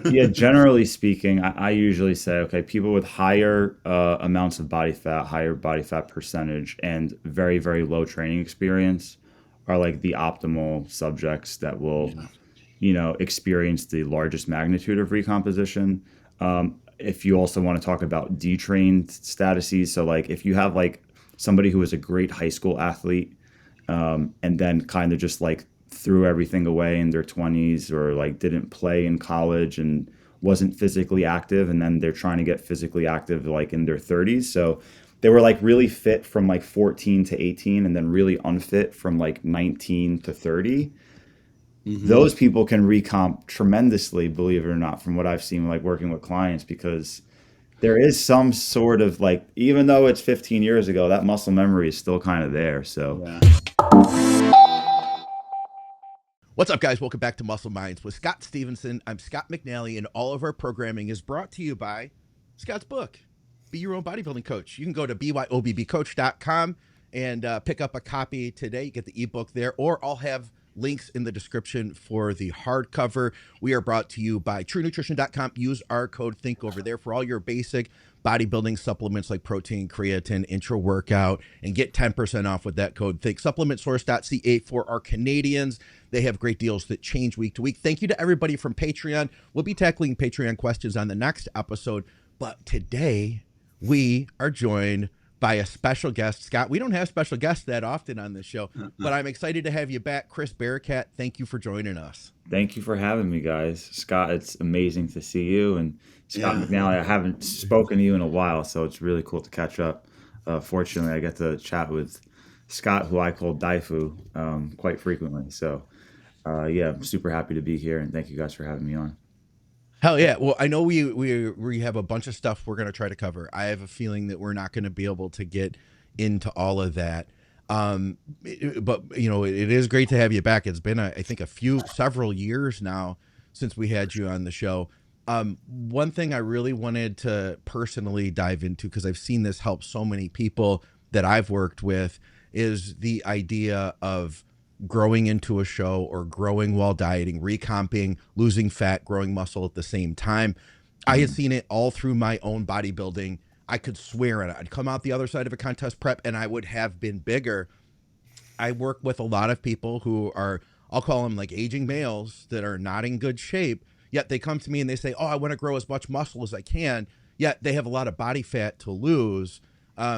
Yeah, generally speaking, I usually say, okay, people with higher amounts of body fat, higher body fat percentage, and very, very low training experience are like the optimal subjects that will, Yeah. experience the largest magnitude of recomposition. If you also want to talk about detrained statuses, so like if you have like somebody who was a great high school athlete, and then kind of just like threw everything away in their 20s or like didn't play in college and wasn't physically active, and then they're trying to get physically active like in their 30s. So they were like really fit from like 14 to 18 and then really unfit from like 19 to 30. Hmm. Those people can recomp tremendously, believe it or not, from what I've seen like working with clients, because there is some sort of like, even though it's 15 years ago, that muscle memory is still kind of there. So Yeah. What's up, guys? Welcome back to Muscle Minds with Scott Stevenson. I'm Scott McNally, and all of our programming is brought to you by Scott's book, Be Your Own Bodybuilding Coach. You can go to byobbcoach.com and pick up a copy today. You get the ebook there, or I'll have links in the description for the hardcover. We are brought to you by TrueNutrition.com. Use our code THINK over there for all your basic bodybuilding supplements like protein, creatine, intra workout, and get 10% off with that code THINK. Supplementsource.ca for our Canadians. They have great deals that change week to week. Thank you to everybody from Patreon. We'll be tackling Patreon questions on the next episode. But today, we are joined by a special guest. Scott, we don't have special guests that often on this show, but I'm excited to have you back. Chris Barakat, thank you for joining us. thank you for having me, guys. Scott, it's amazing to see you. And Scott Yeah. McNally, I haven't spoken to you in a while, so it's really cool to catch up. Fortunately, I get to chat with Scott, who I call Daifu, quite frequently. So, yeah, I'm super happy to be here, and thank you guys for having me on. Hell yeah. Well, I know we have a bunch of stuff we're going to try to cover. I have a feeling that we're not going to be able to get into all of that. But it is great to have you back. It's been, I think, several years now since we had you on the show. One thing I really wanted to personally dive into, because I've seen this help so many people that I've worked with, is the idea of growing into a show or growing while dieting, recomping, losing fat, growing muscle at the same time. I had Mhm. seen it all through my own bodybuilding. I could swear on it. I'd come out the other side of a contest prep and I would have been bigger. I work with a lot of people who are, I'll call them like aging males that are not in good shape. Yet they come to me and they say, "Oh, I want to grow as much muscle as I can." Yet they have a lot of body fat to lose.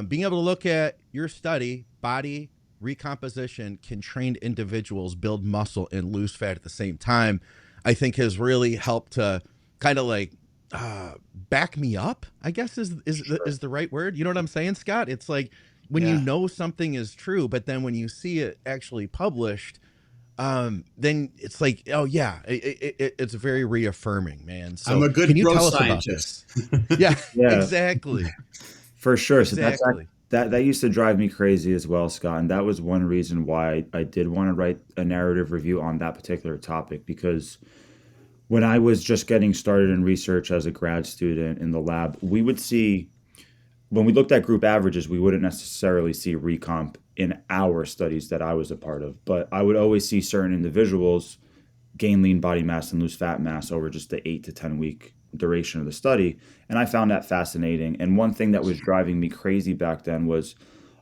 Being able to look at your study, body recomposition can train individuals build muscle and lose fat at the same time, I think has really helped to kind of like back me up, I guess Sure. is the right word. You know what I'm saying, Scott? It's like when you Yeah. know something is true, but then when you see it actually published, then it's like, oh yeah, it's very reaffirming, man. I'm So a can good you growth tell us about scientist. this? Yeah, Yeah, exactly, for sure. So exactly. that used to drive me crazy as well, Scott. And that was one reason why I did want to write a narrative review on that particular topic, because when I was just getting started in research as a grad student in the lab, we would see, when we looked at group averages, we wouldn't necessarily see recomp in our studies that I was a part of, but I would always see certain individuals gain lean body mass and lose fat mass over just the 8 to 10 week duration of the study. And I found that fascinating. And one thing that was driving me crazy back then was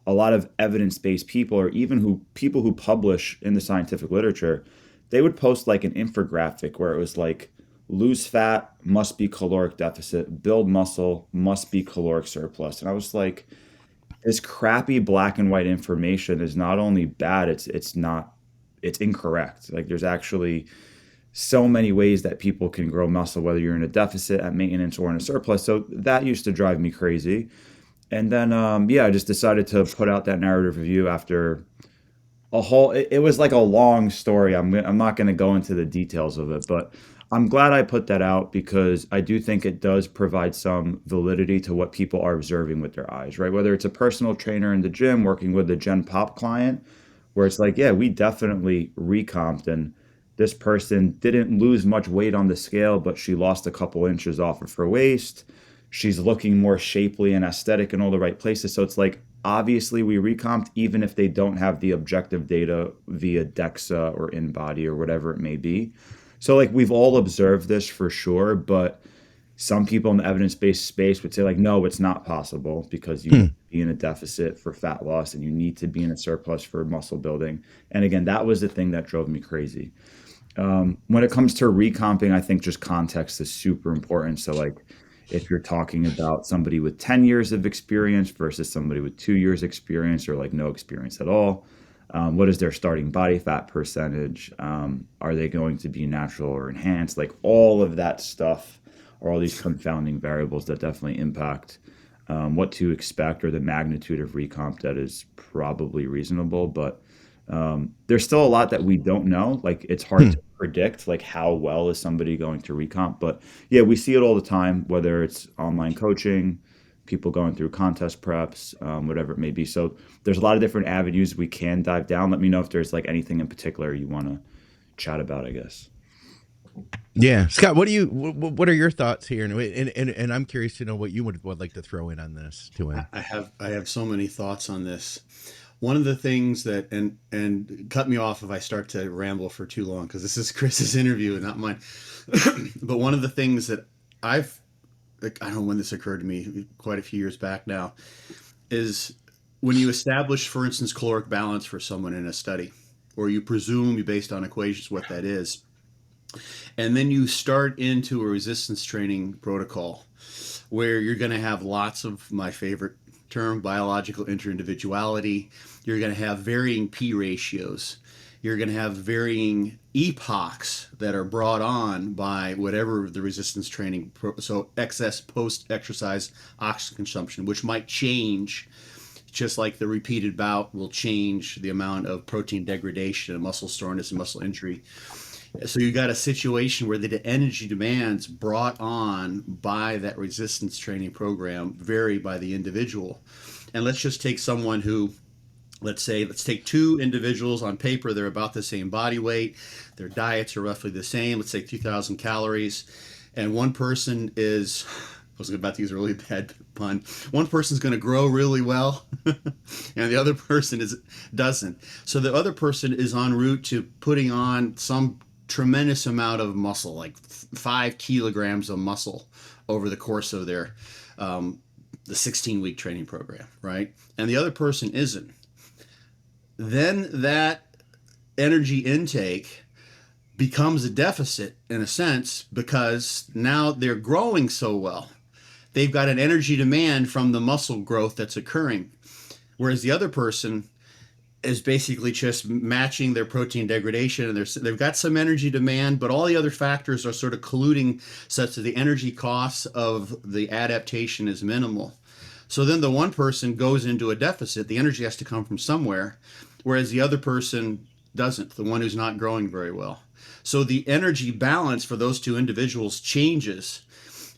a lot of evidence-based people, or even who people who publish in the scientific literature, they would post like an infographic where it was like, lose fat must be caloric deficit, build muscle must be caloric surplus. And I was like, this crappy black and white information is not only bad, it's not, it's incorrect. Like there's actually so many ways that people can grow muscle, whether you're in a deficit, at maintenance, or in a surplus. So that used to drive me crazy. And then, yeah, I just decided to put out that narrative review after a whole. It was like a long story. I'm not going to go into the details of it, but I'm glad I put that out because I do think it does provide some validity to what people are observing with their eyes, right? Whether it's a personal trainer in the gym working with a Gen Pop client, where it's like, yeah, we definitely recomped, and this person didn't lose much weight on the scale, but she lost a couple inches off of her waist. She's looking more shapely and aesthetic in all the right places. So it's like, obviously we recomped, even if they don't have the objective data via DEXA or InBody or whatever it may be. So like we've all observed this for sure, but some people in the evidence-based space would say like, no, it's not possible because you need Hmm. to be in a deficit for fat loss and you need to be in a surplus for muscle building. And again, that was the thing that drove me crazy. When it comes to recomping, I think just context is super important. So like if you're talking about somebody with 10 years of experience versus somebody with 2 years experience or like no experience at all, what is their starting body fat percentage? Are they going to be natural or enhanced? Like all of that stuff are all these confounding variables that definitely impact what to expect or the magnitude of recomp that is probably reasonable. But there's still a lot that we don't know. Like it's hard Hmm. to predict like how well is somebody going to recomp. But yeah, we see it all the time, whether it's online coaching, people going through contest preps, whatever it may be. So there's a lot of different avenues we can dive down. Let me know if there's like anything in particular you want to chat about, I guess. Yeah, Scott, what are your thoughts here? And I'm curious to know what you would like to throw in on this to I him. I have so many thoughts on this. One of the things that and cut me off if I start to ramble for too long because this is Chris's interview and not mine. But one of the things that I've like, I don't know when this occurred to me quite a few years back now is when you establish, for instance, caloric balance for someone in a study, or you presume based on equations what that is, and then you start into a resistance training protocol where you're going to have lots of my favorite term, biological interindividuality. You're going to have varying P ratios. You're going to have varying epochs that are brought on by whatever the resistance training. So excess post exercise oxygen consumption, which might change just like the repeated bout will change the amount of protein degradation and muscle soreness and muscle injury. So you got a situation where the energy demands brought on by that resistance training program vary by the individual. And let's just take someone who, let's take two individuals on paper, they're about the same body weight, their diets are roughly the same, let's say 2,000 calories, and one person is, I was about to use a really bad pun. One person's going to grow really well, and the other person is doesn't. So the other person is en route to putting on some tremendous amount of muscle, like 5 kilograms of muscle over the course of their the 16-week training program, right? And the other person isn't. Then that energy intake becomes a deficit in a sense because now they're growing so well. They've got an energy demand from the muscle growth that's occurring. Whereas the other person is basically just matching their protein degradation and they've got some energy demand, but all the other factors are sort of colluding such that the energy costs of the adaptation is minimal. So then the one person goes into a deficit. The energy has to come from somewhere, whereas the other person doesn't, the one who's not growing very well. So the energy balance for those two individuals changes.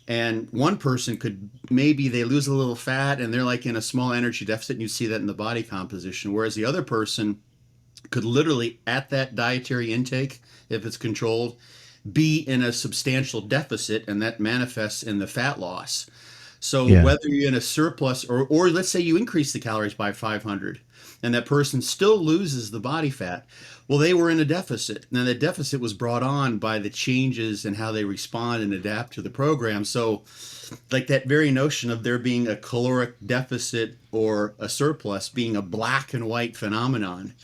And one person could maybe they lose a little fat and they're like in a small energy deficit, and you see that in the body composition. Whereas the other person could literally, at that dietary intake, if it's controlled, be in a substantial deficit, and that manifests in the fat loss. So Yeah. whether you're in a surplus or let's say you increase the calories by 500 and that person still loses the body fat, well, they were in a deficit. Now, the deficit was brought on by the changes in how they respond and adapt to the program. So, like that very notion of there being a caloric deficit or a surplus being a black and white phenomenon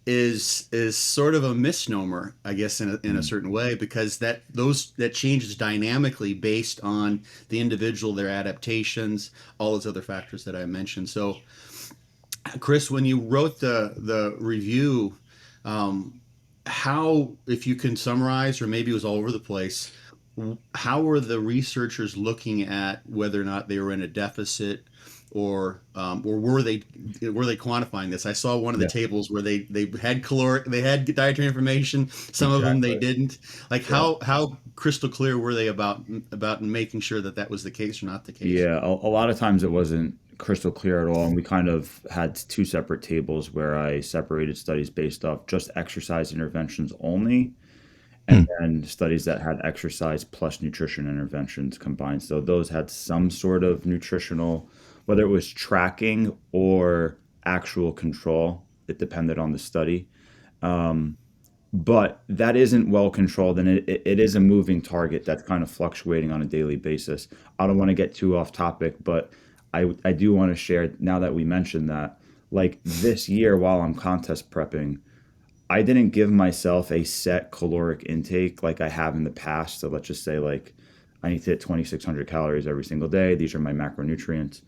is sort of a misnomer, I guess, in a Mm. certain way, because that changes dynamically based on the individual, their adaptations, all those other factors that I mentioned. So, Chris, when you wrote the review, um, how, if you can summarize, or maybe it was all over the place, how were the researchers looking at whether or not they were in a deficit, or were they quantifying this? I saw one of the Yeah, tables where they had dietary information. Some of them they exactly. didn't. Like Yeah. how crystal clear were they about making sure that that was the case or not the case? Yeah, a lot of times it wasn't crystal clear at all, and we kind of had two separate tables where I separated studies based off just exercise interventions only, and Hmm. then studies that had exercise plus nutrition interventions combined. So those had some sort of nutritional, whether it was tracking or actual control, it depended on the study. but that isn't well controlled, and it is a moving target that's kind of fluctuating on a daily basis. I don't want to get too off topic, but I do want to share now that we mentioned that, like this year while I'm contest prepping, I didn't give myself a set caloric intake like I have in the past. So let's just say like I need to hit 2,600 calories every single day. These are my macronutrients.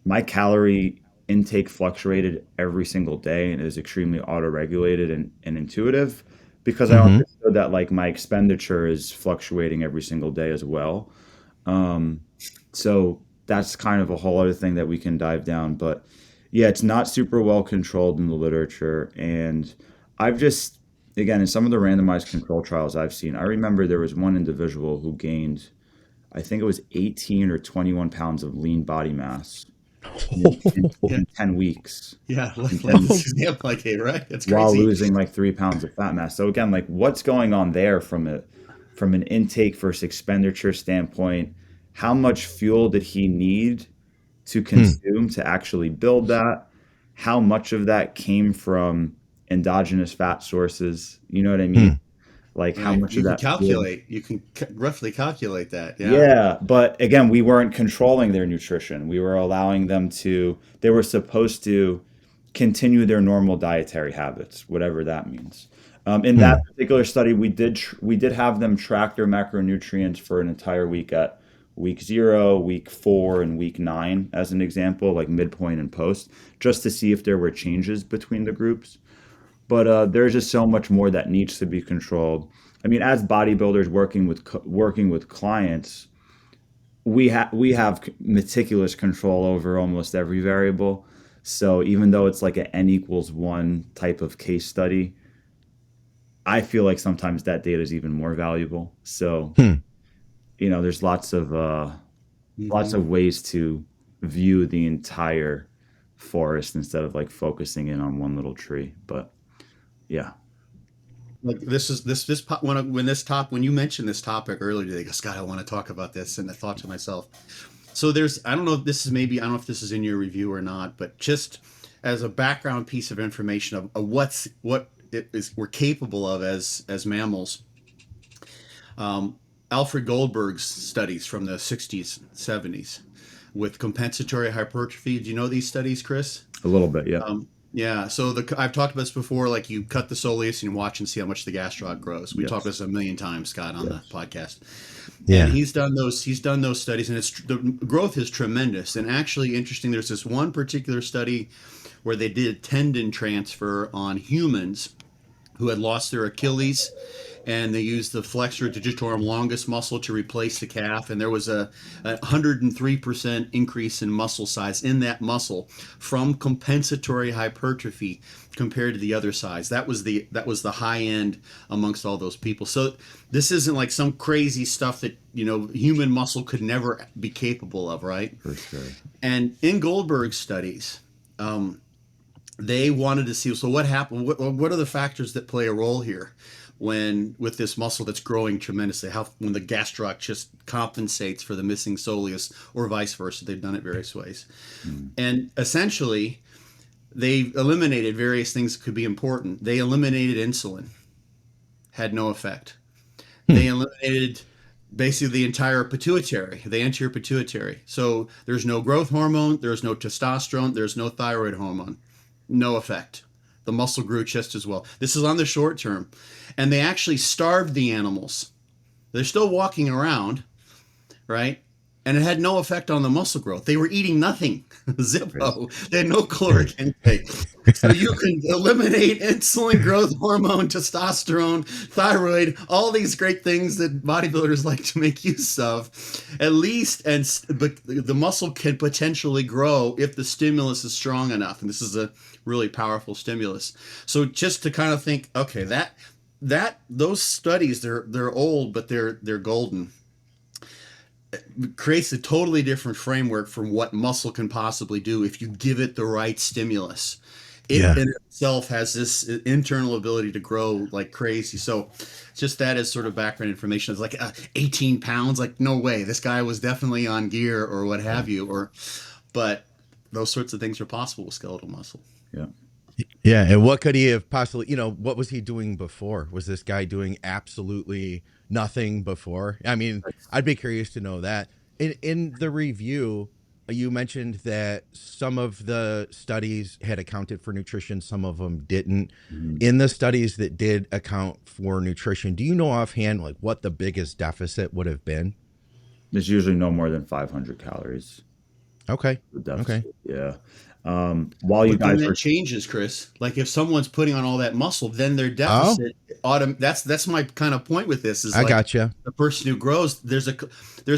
My calorie intake fluctuated every single day and is extremely auto-regulated and intuitive because I Mm-hmm. understood that like my expenditure is fluctuating every single day as well. Um, so that's kind of a whole other thing that we can dive down. But yeah, it's not super well controlled in the literature. And I've just, again, in some of the randomized control trials I've seen, I remember there was one individual who gained, I think it was 18 or 21 pounds of lean body mass Yeah, in 10 weeks. yeah. In Like 10 this example, like, hey, right? That's while crazy. losing like 3 pounds of fat mass. So again, like what's going on there from an intake versus expenditure standpoint? How much fuel did he need to Hmm. consume to actually build that? How much of that came from endogenous fat sources? You know what I mean? Hmm. Like how Right. much of You can that fuel? calculate. You can roughly calculate that. Yeah. Yeah, but again, we weren't controlling their nutrition. We were allowing them to, they were supposed to continue their normal dietary habits, whatever that means. In that Hmm. particular study, we did have them track their macronutrients for an entire week at week 0, week 4, and week 9, as an example, like midpoint and post, just to see if there were changes between the groups. But there's just so much more that needs to be controlled. I mean, as bodybuilders working with clients, we have meticulous control over almost every variable. So even though it's like an n equals one type of case study, I feel like sometimes that data is even more valuable. So Hmm. there's lots Hmm. of ways to view the entire forest instead of like focusing in on one little tree. But yeah, Like when you mentioned this topic earlier today, Scott, I want to talk about this, and I thought to myself, so there's I don't know if this is maybe I don't know if this is in your review or not, but just as a background piece of information of what it is we're capable of as mammals. Um, Alfred Goldberg's studies from the 60s, 70s with compensatory hypertrophy. Do you know these studies, Chris? a little bit. Yeah. Yeah, so I've talked about this before. Like you cut the soleus and you watch and see how much the gastroc grows. We talked about Yes. this a million times, Scott, on the Yes. podcast. And Yeah. he's done those studies, and the growth is tremendous. And actually, interesting. There's this one particular study where they did tendon transfer on humans who had lost their Achilles, and they used the flexor digitorum longus muscle to replace the calf, and there was a 103% increase in muscle size in that muscle from compensatory hypertrophy compared to the other size. That was the high end amongst all those people. So this isn't like some crazy stuff that human muscle could never be capable of, right? For sure. And in Goldberg's studies, they wanted to see, so what happened, what are the factors that play a role here when with this muscle that's growing tremendously, how when the gastroc just compensates for the missing soleus, or vice versa. They've done it various ways, Mm. and essentially they eliminated various things that could be important. They eliminated insulin, had no effect. Hmm. They eliminated basically the entire pituitary, the anterior pituitary. So there's no growth hormone, there's no testosterone, there's no thyroid hormone. No effect. The muscle grew just as well. This is on the short term. And they actually starved the animals. They're still walking around, right? And it had no effect on the muscle growth. They were eating nothing. Crazy. Zippo. They had no caloric intake. So you can eliminate insulin, growth hormone, testosterone, thyroid, all these great things that bodybuilders like to make use of. At least, but the muscle can potentially grow if the stimulus is strong enough. And this is a really powerful stimulus. So just to kind of think, okay, that those studies, they're old, but they're golden. Creates a totally different framework from what muscle can possibly do if you give it the right stimulus. It Yeah. in itself has this internal ability to grow like crazy. So just that as sort of background information. It's like 18 pounds, like no way, this guy was definitely on gear or what Yeah. have you. But those sorts of things are possible with skeletal muscle. Yeah. Yeah, and what could he have possibly, what was he doing before? Was this guy doing absolutely nothing before? I mean, I'd be curious to know that. In the review, you mentioned that some of the studies had accounted for nutrition, some of them didn't. Mhm. In the studies that did account for nutrition, do you know offhand like what the biggest deficit would have been? It's usually no more than 500 calories. Okay. The Okay. deficit, yeah. While you But then guys that were, changes, Chris. Like if someone's putting on all that muscle, then their Oh, deficit that's my kind of point with this is I like gotcha. the person who grows. There's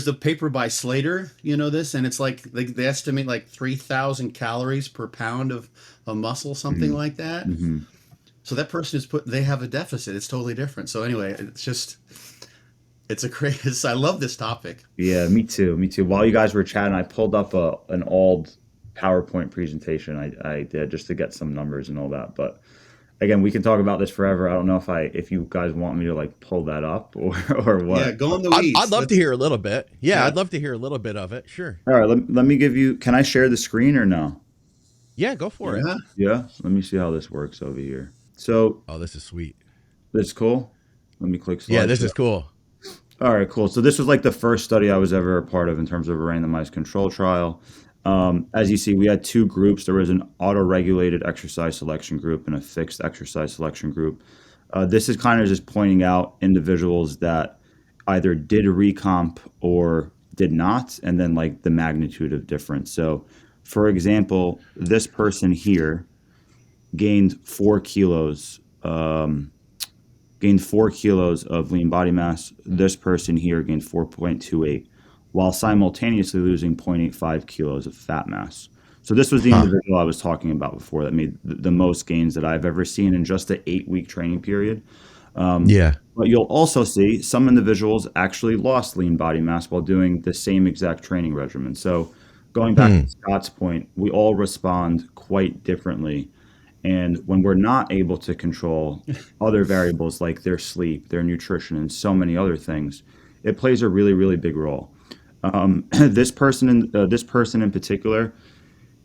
a paper by Slater, this, and it's like they estimate like 3,000 calories per pound of a muscle, something Mhm. like that. Mhm. So that person they have a deficit. It's totally different. So anyway, it's a crazy. I love this topic. Yeah, me too. Me too. While you guys were chatting, I pulled up an old PowerPoint presentation I did just to get some numbers and all that. But again, we can talk about this forever. I don't know if you guys want me to like pull that up or or Yeah, what. go in the I'd weeds. love to hear a little bit. Yeah, Yeah. I'd love to hear a little bit of it. Sure. All right, let me give you. Can I share the screen or no? Yeah, go for it. Yeah. Yeah. Let me see how this works over here. So Oh, this is sweet. this is cool. Let me click Yeah, this slideshow. is cool. All right, cool. So this was like the first study I was ever a part of in terms of a randomized control trial. As you see, we had two groups. There was an auto-regulated exercise selection group and a fixed exercise selection group. This is kind of just pointing out individuals that either did recomp or did not, and then like the magnitude of difference. So, for example, this person here gained 4 kilos. Gained 4 kilos of lean body mass. This person here gained 4.28, while simultaneously losing 0.85 kilos of fat mass. So this was the Huh. individual I was talking about before that made the most gains that I've ever seen in just an 8 week training period. Yeah. But you'll also see some individuals actually lost lean body mass while doing the same exact training regimen. So going back Hmm. to Scott's point, we all respond quite differently. And when we're not able to control other variables like their sleep, their nutrition, and so many other things, it plays a really, really big role. This person in particular,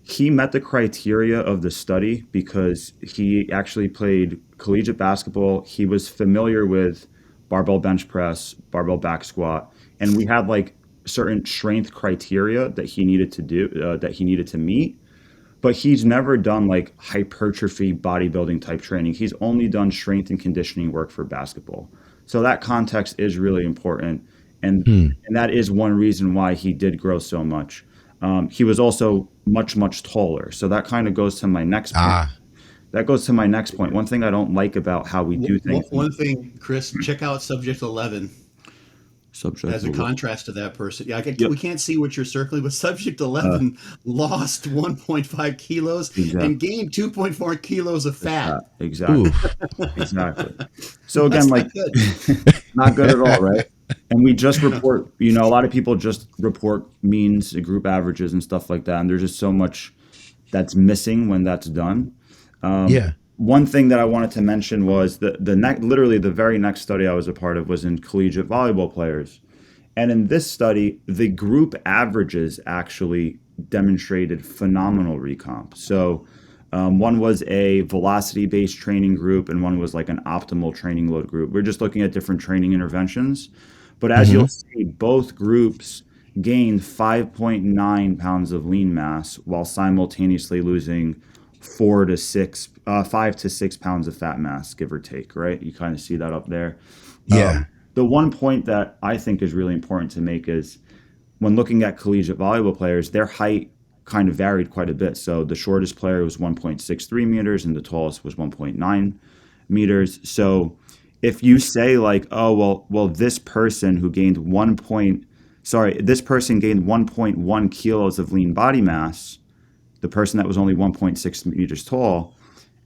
he met the criteria of the study because he actually played collegiate basketball. He was familiar with barbell bench press, barbell back squat, and we had like certain strength criteria that he needed to do, that he needed to meet. But he's never done like hypertrophy bodybuilding type training. He's only done strength and conditioning work for basketball. So that context is really important, and Hmm. and that is one reason why he did grow so much. He was also much taller. So that kind of goes to my next point. Ah. That goes to my next point. One thing I don't like about how we do things in One thing, Chris, check out subject 11 subject. as a contrast to that person. Yeah, Yep. we can't see what you're circling, but subject Uh, 11 lost 1.5 kilos and exactly. gained 2.4 kilos of fat. Exactly. Oof. Exactly. So again, That's like not good. not good at all, right? And we just report, a lot of people just report means, group averages, and stuff like that. And there's just so much that's missing when that's done. Yeah. One thing that I wanted to mention was literally the very next study I was a part of was in collegiate volleyball players. And in this study, the group averages actually demonstrated phenomenal recomp. So one was a velocity based training group, and one was like an optimal training load group. We're just looking at different training interventions. But as Hmm. you'll see, both groups gained 5.9 pounds of lean mass while simultaneously losing 5 to 6 pounds of fat mass, give or take, right? You kind of see that up there. Yeah. The one point that I think is really important to make is when looking at collegiate volleyball players, their height kind of varied quite a bit. So the shortest player was 1.63 meters and the tallest was 1.9 meters. So if you say like, oh, well, this person gained 1.1 kilos of lean body mass, the person that was only 1.6 meters tall,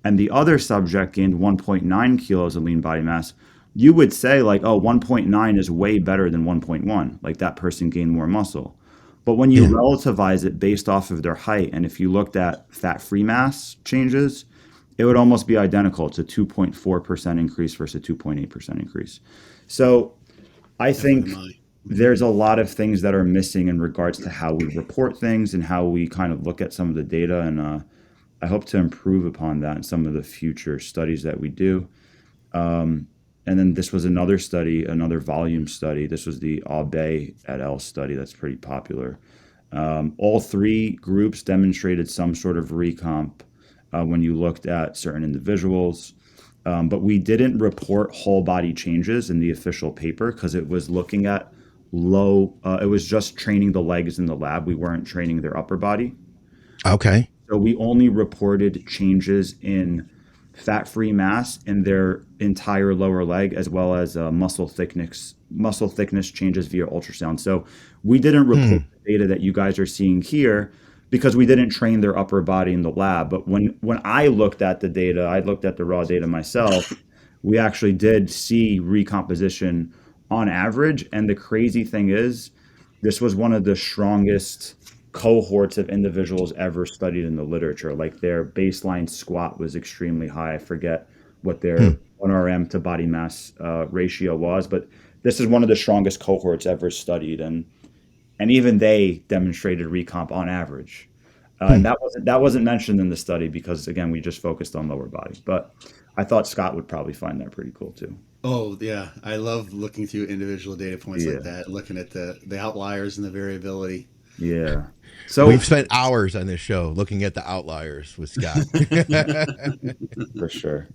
and the other subject gained 1.9 kilos of lean body mass, you would say like, oh, 1.9 is way better than 1.1. Like that person gained more muscle. But when you Yeah. relativize it based off of their height, and if you looked at fat-free mass changes, it would almost be identical. It's a 2.4% increase versus a 2.8% increase. So I think FMI. there's a lot of things that are missing in regards to how we report things and how we kind of look at some of the data. And I hope to improve upon that in some of the future studies that we do. And then this was another study, another volume study. This was the Aube et al. Study that's pretty popular. All three groups demonstrated some sort of recomp when you looked at certain individuals. But we didn't report whole body changes in the official paper because it was looking at it was just training the legs in the lab. We weren't training their upper body. Okay. So we only reported changes in fat-free mass in their entire lower leg, as well as muscle thickness changes via ultrasound. So we didn't report the data that you guys are seeing here because we didn't train their upper body in the lab. But when I looked at the data, I looked at the raw data myself. We actually did see recomposition on average. And the crazy thing is, this was one of the strongest cohorts of individuals ever studied in the literature. Like their baseline squat was extremely high. I forget what their 1RM to body mass ratio was, but this is one of the strongest cohorts ever studied, and even they demonstrated recomp on average. And that wasn't mentioned in the study because again we just focused on lower body. But I thought Scott would probably find that pretty cool too. Oh yeah, I love looking through individual data points like Yeah, that, looking at the outliers and the variability. yeah. So We've spent hours on this show looking at the outliers with Scott. for sure,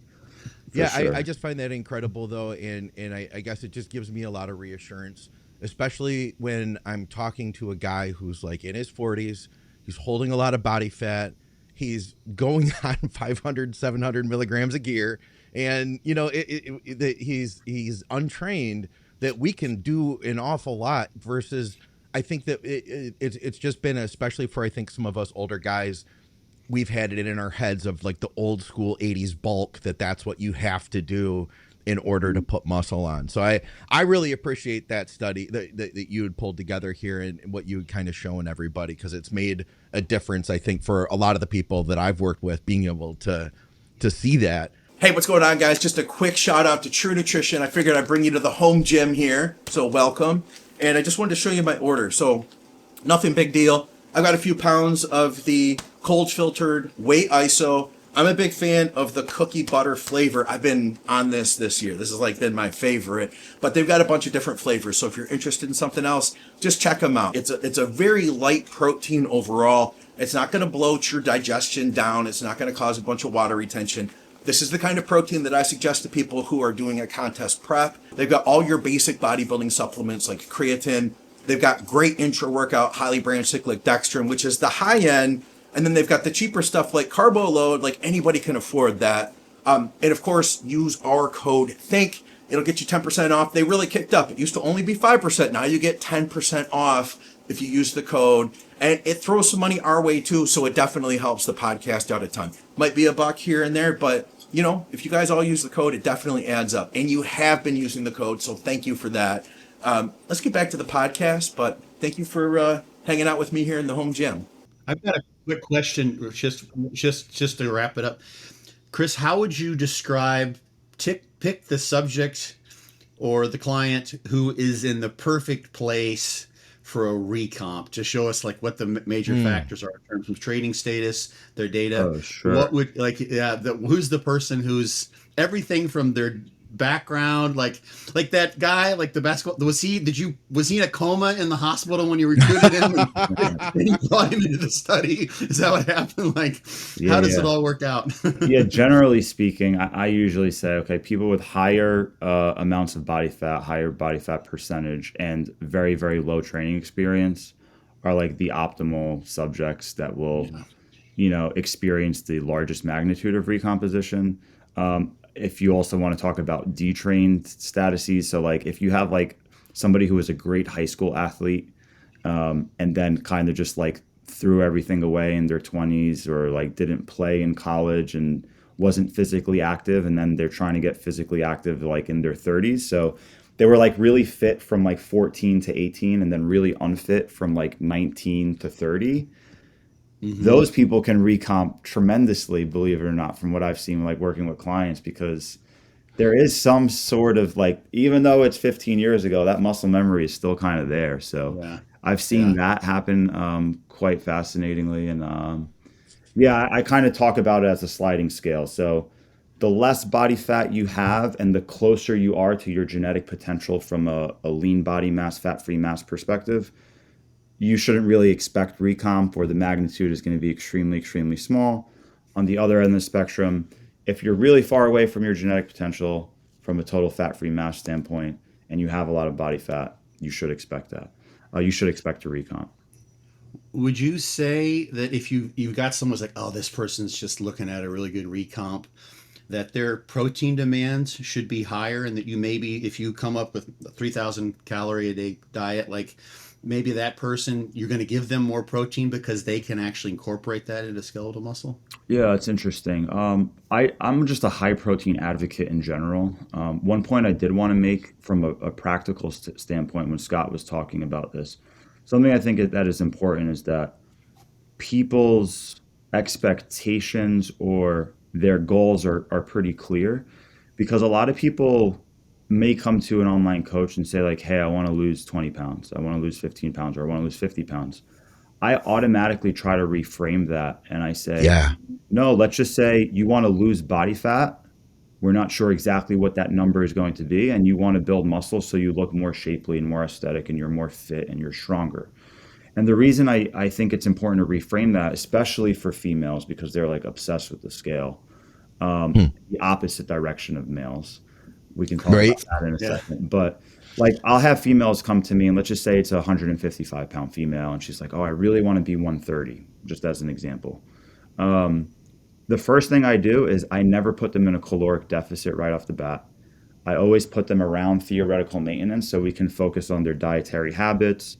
for Yeah, sure. I just find that incredible though, and I guess it just gives me a lot of reassurance, especially when I'm talking to a guy who's like in his 40s, he's holding a lot of body fat, he's going on 500, 700 milligrams of gear, and he's untrained. That we can do an awful lot versus. I think that it's just been, especially for I think some of us older guys, we've had it in our heads of like the old school 80s bulk that's what you have to do in order to put muscle on. So I really appreciate that study that you had pulled together here and what you had kind of shown everybody, because it's made a difference, I think, for a lot of the people that I've worked with, being able to see that. Hey, what's going on, guys? Just a quick shout out to True Nutrition. I figured I'd bring you to the home gym here, so welcome. And I just wanted to show you my order. So nothing big deal. I've got a few pounds of the cold filtered whey iso. I'm a big fan of the cookie butter flavor. I've been on this year. This has like been my favorite, but they've got a bunch of different flavors. So if you're interested in something else, just check them out. It's a very light protein overall. It's not going to bloat your digestion down. It's not going to cause a bunch of water retention. This is the kind of protein that I suggest to people who are doing a contest prep. They've got all your basic bodybuilding supplements like creatine. They've got great intra-workout, highly branched cyclic dextrin, which is the high end. And then they've got the cheaper stuff like Carbo Load, like anybody can afford that. And of course, use our code THINK. It'll get you 10% off. They really kicked up. It used to only be 5%. Now you get 10% off if you use the code. And it throws some money our way too, so it definitely helps the podcast out a ton. Might be a buck here and there, but if you guys all use the code, it definitely adds up. And you have been using the code, so thank you for that. Let's get back to the podcast, but thank you for hanging out with me here in the home gym. I've got a quick question, just to wrap it up. Chris, how would you describe pick the subject or the client who is in the perfect place for a recomp to show us like what the major factors are in terms of training status, their data? Oh, sure. What would who's the person who's everything from their background, like that guy, like the basketball, was he in a coma in the hospital when you recruited him and you brought him into the study? Is that what happened? Like, how does it all work out? Yeah, generally speaking, I usually say, okay, people with higher amounts of body fat, higher body fat percentage, and very, very low training experience are like the optimal subjects that will, experience the largest magnitude of recomposition. If you also want to talk about detrained statuses, so like if you have like somebody who was a great high school athlete, and then kind of just like threw everything away in their 20s, or like didn't play in college and wasn't physically active, and then they're trying to get physically active like in their 30s. So they were like really fit from like 14 to 18 and then really unfit from like 19 to 30. Those people can recomp tremendously, believe it or not, from what I've seen, like working with clients, because there is some sort of like, even though it's 15 years ago, that muscle memory is still kind of there. So Yeah. I've seen that happen quite fascinatingly. And Yeah, I kind of talk about it as a sliding scale. So the less body fat you have and the closer you are to your genetic potential from a lean body mass, fat-free mass perspective, you shouldn't really expect recomp, or the magnitude is going to be extremely, extremely small. On the other end of the spectrum, if you're really far away from your genetic potential from a total fat-free mass standpoint and you have a lot of body fat, you should expect that. You should expect a recomp. Would you say that if you've got someone who's like, oh, this person's just looking at a really good recomp, that their protein demands should be higher, and that you maybe, if you come up with a 3,000 calorie a day diet, like maybe that person, you're going to give them more protein because they can actually incorporate that into skeletal muscle? Yeah, it's interesting. I'm just a high protein advocate in general. One point I did want to make from a practical standpoint when Scott was talking about this, something I think that is important is that people's expectations or their goals are pretty clear, because a lot of people may come to an online coach and say like, hey, I want to lose 20 pounds, I want to lose 15 pounds, or I want to lose 50 pounds. I automatically try to reframe that and I say, Yeah. no, let's just say you want to lose body fat. We're not sure exactly what that number is going to be, and you want to build muscle so you look more shapely and more aesthetic and you're more fit and you're stronger. And the reason I think it's important to reframe that, especially for females, because they're like obsessed with the scale, Hmm. the opposite direction of males. We can talk about Right. that in a Yeah. second. But like, I'll have females come to me, and let's just say it's a 155-pound female, and she's like, oh, I really want to be 130, just as an example. The first thing I do is I never put them in a caloric deficit right off the bat. I always put them around theoretical maintenance so we can focus on their dietary habits,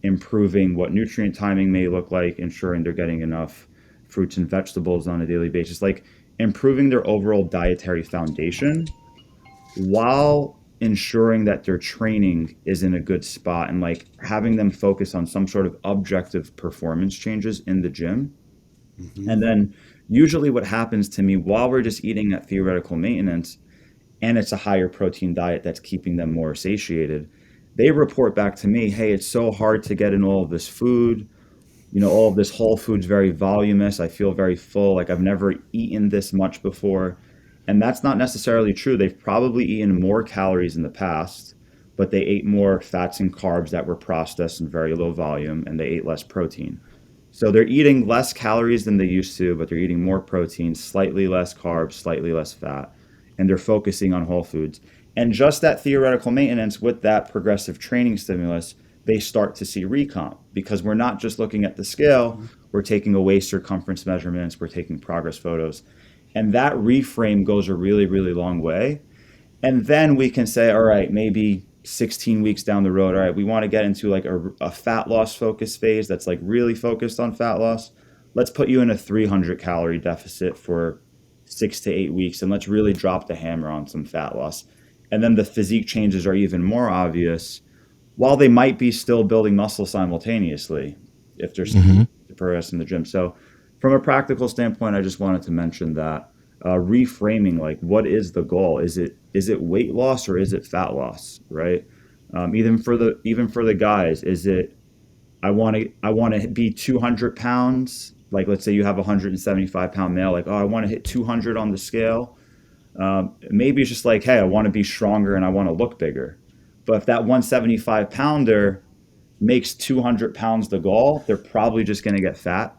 improving what nutrient timing may look like, ensuring they're getting enough fruits and vegetables on a daily basis, like improving their overall dietary foundation while ensuring that their training is in a good spot, and like having them focus on some sort of objective performance changes in the gym. Hmm. And then usually what happens to me while we're just eating at theoretical maintenance and it's a higher protein diet that's keeping them more satiated, they report back to me, hey, it's so hard to get in all of this food. All of this whole food's very voluminous. I feel very full. Like I've never eaten this much before. And that's not necessarily true. They've probably eaten more calories in the past, but they ate more fats and carbs that were processed in very low volume, and they ate less protein. So they're eating less calories than they used to, but they're eating more protein, slightly less carbs, slightly less fat, and they're focusing on whole foods. And just that theoretical maintenance with that progressive training stimulus, they start to see recomp, because we're not just looking at the scale, we're taking a waist circumference measurements, we're taking progress photos. And that reframe goes a really, really long way. And then we can say, all right, maybe 16 weeks down the road, all right, we want to get into like a fat loss focus phase that's like really focused on fat loss. Let's put you in a 300 calorie deficit for 6 to 8 weeks, and let's really drop the hammer on some fat loss. And then the physique changes are even more obvious, while they might be still building muscle simultaneously if they're still Hmm. progress in the gym. So, from a practical standpoint, I just wanted to mention that reframing, like, what is the goal? Is it weight loss or is it fat loss, right? Even for the guys, is it I want to be 200 pounds? Like, let's say you have a 175-pound male, like, oh, I want to hit 200 on the scale. Maybe it's just like, hey, I want to be stronger and I want to look bigger. But if that 175 pounder makes 200 pounds the goal, they're probably just going to get fat,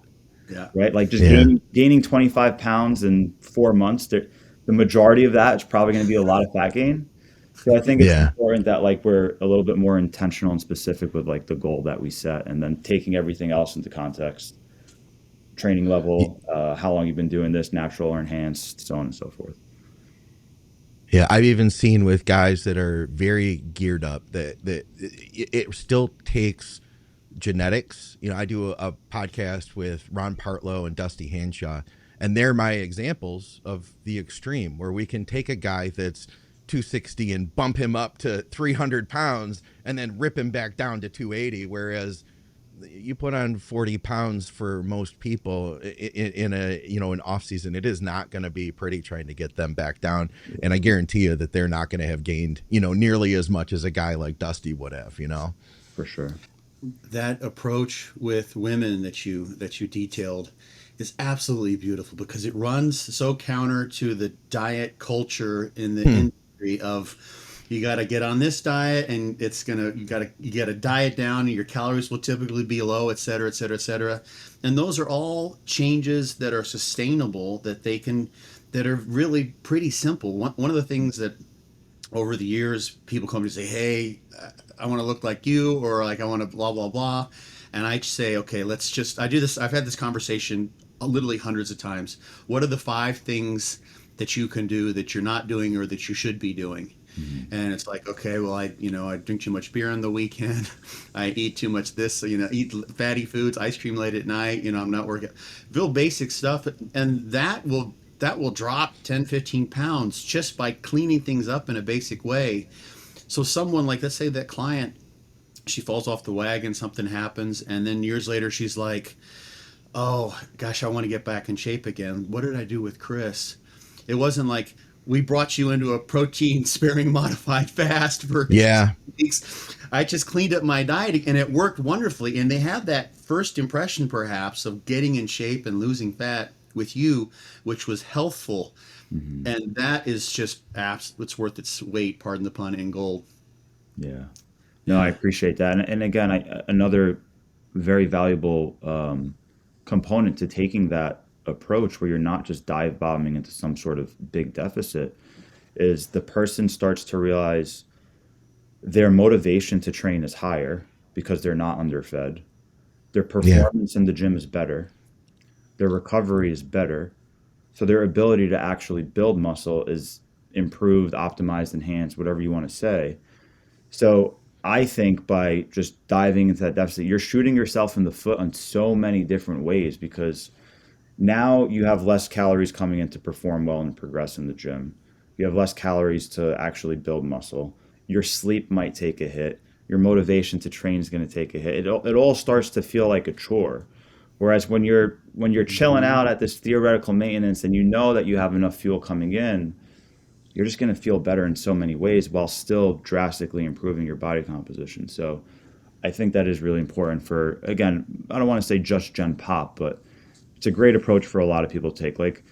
Yeah. right? Like just Yeah. gaining 25 pounds in 4 months, the majority of that is probably going to be a lot of fat gain. So I think it's Yeah. important that like we're a little bit more intentional and specific with like the goal that we set, and then taking everything else into context, training level, how long you've been doing this, natural or enhanced, so on and so forth. Yeah, I've even seen with guys that are very geared up that it still takes genetics. I do a podcast with Ron Partlow and Dusty Hanshaw, and they're my examples of the extreme where we can take a guy that's 260 and bump him up to 300 pounds and then rip him back down to 280. Whereas you put on 40 pounds for most people in an off season, it is not going to be pretty trying to get them back down. And I guarantee you that they're not going to have gained, nearly as much as a guy like Dusty would have, For sure. That approach with women that you detailed, is absolutely beautiful because it runs so counter to the diet culture in the Hmm. industry of you got to get on this diet and you got to diet down and your calories will typically be low, et cetera, et cetera, et cetera. And those are all changes that are sustainable that are really pretty simple. One of the things that over the years people come to say, hey, I want to look like you, or like I want to blah blah blah, and I say, okay, I do this. I've had this conversation literally hundreds of times. What are the 5 things that you can do that you're not doing or that you should be doing? Mhm. And it's like, okay, well, I drink too much beer on the weekend. I eat too much this, eat fatty foods, ice cream late at night. I'm not working. Real basic stuff. And that will drop 10, 15 pounds just by cleaning things up in a basic way. So someone like, let's say that client, she falls off the wagon, something happens. And then years later, she's like, oh gosh, I want to get back in shape again. What did I do with Chris? It wasn't like we brought you into a protein sparing modified fast for Yeah. weeks. I just cleaned up my diet and it worked wonderfully. And they had that first impression perhaps of getting in shape and losing fat with you, which was healthful. Mhm. And that is just it's worth its weight, pardon the pun, in gold. Yeah. No, I Yeah. appreciate that. And again, another very valuable component to taking that approach where you're not just dive bombing into some sort of big deficit is the person starts to realize their motivation to train is higher because they're not underfed. Their Yeah. performance in the gym is better. Their recovery is better. So their ability to actually build muscle is improved, optimized, enhanced, whatever you want to say. So I think by just diving into that deficit, you're shooting yourself in the foot on so many different ways because now you have less calories coming in to perform well and progress in the gym. You have less calories to actually build muscle. Your sleep might take a hit. Your motivation to train is going to take a hit. It all starts to feel like a chore. Whereas when you're chilling Hmm. out at this theoretical maintenance and you know that you have enough fuel coming in, you're just going to feel better in so many ways while still drastically improving your body composition. So I think that is really important for, again, I don't want to say just Gen Pop, but it's a great approach for a lot of people to take. Like,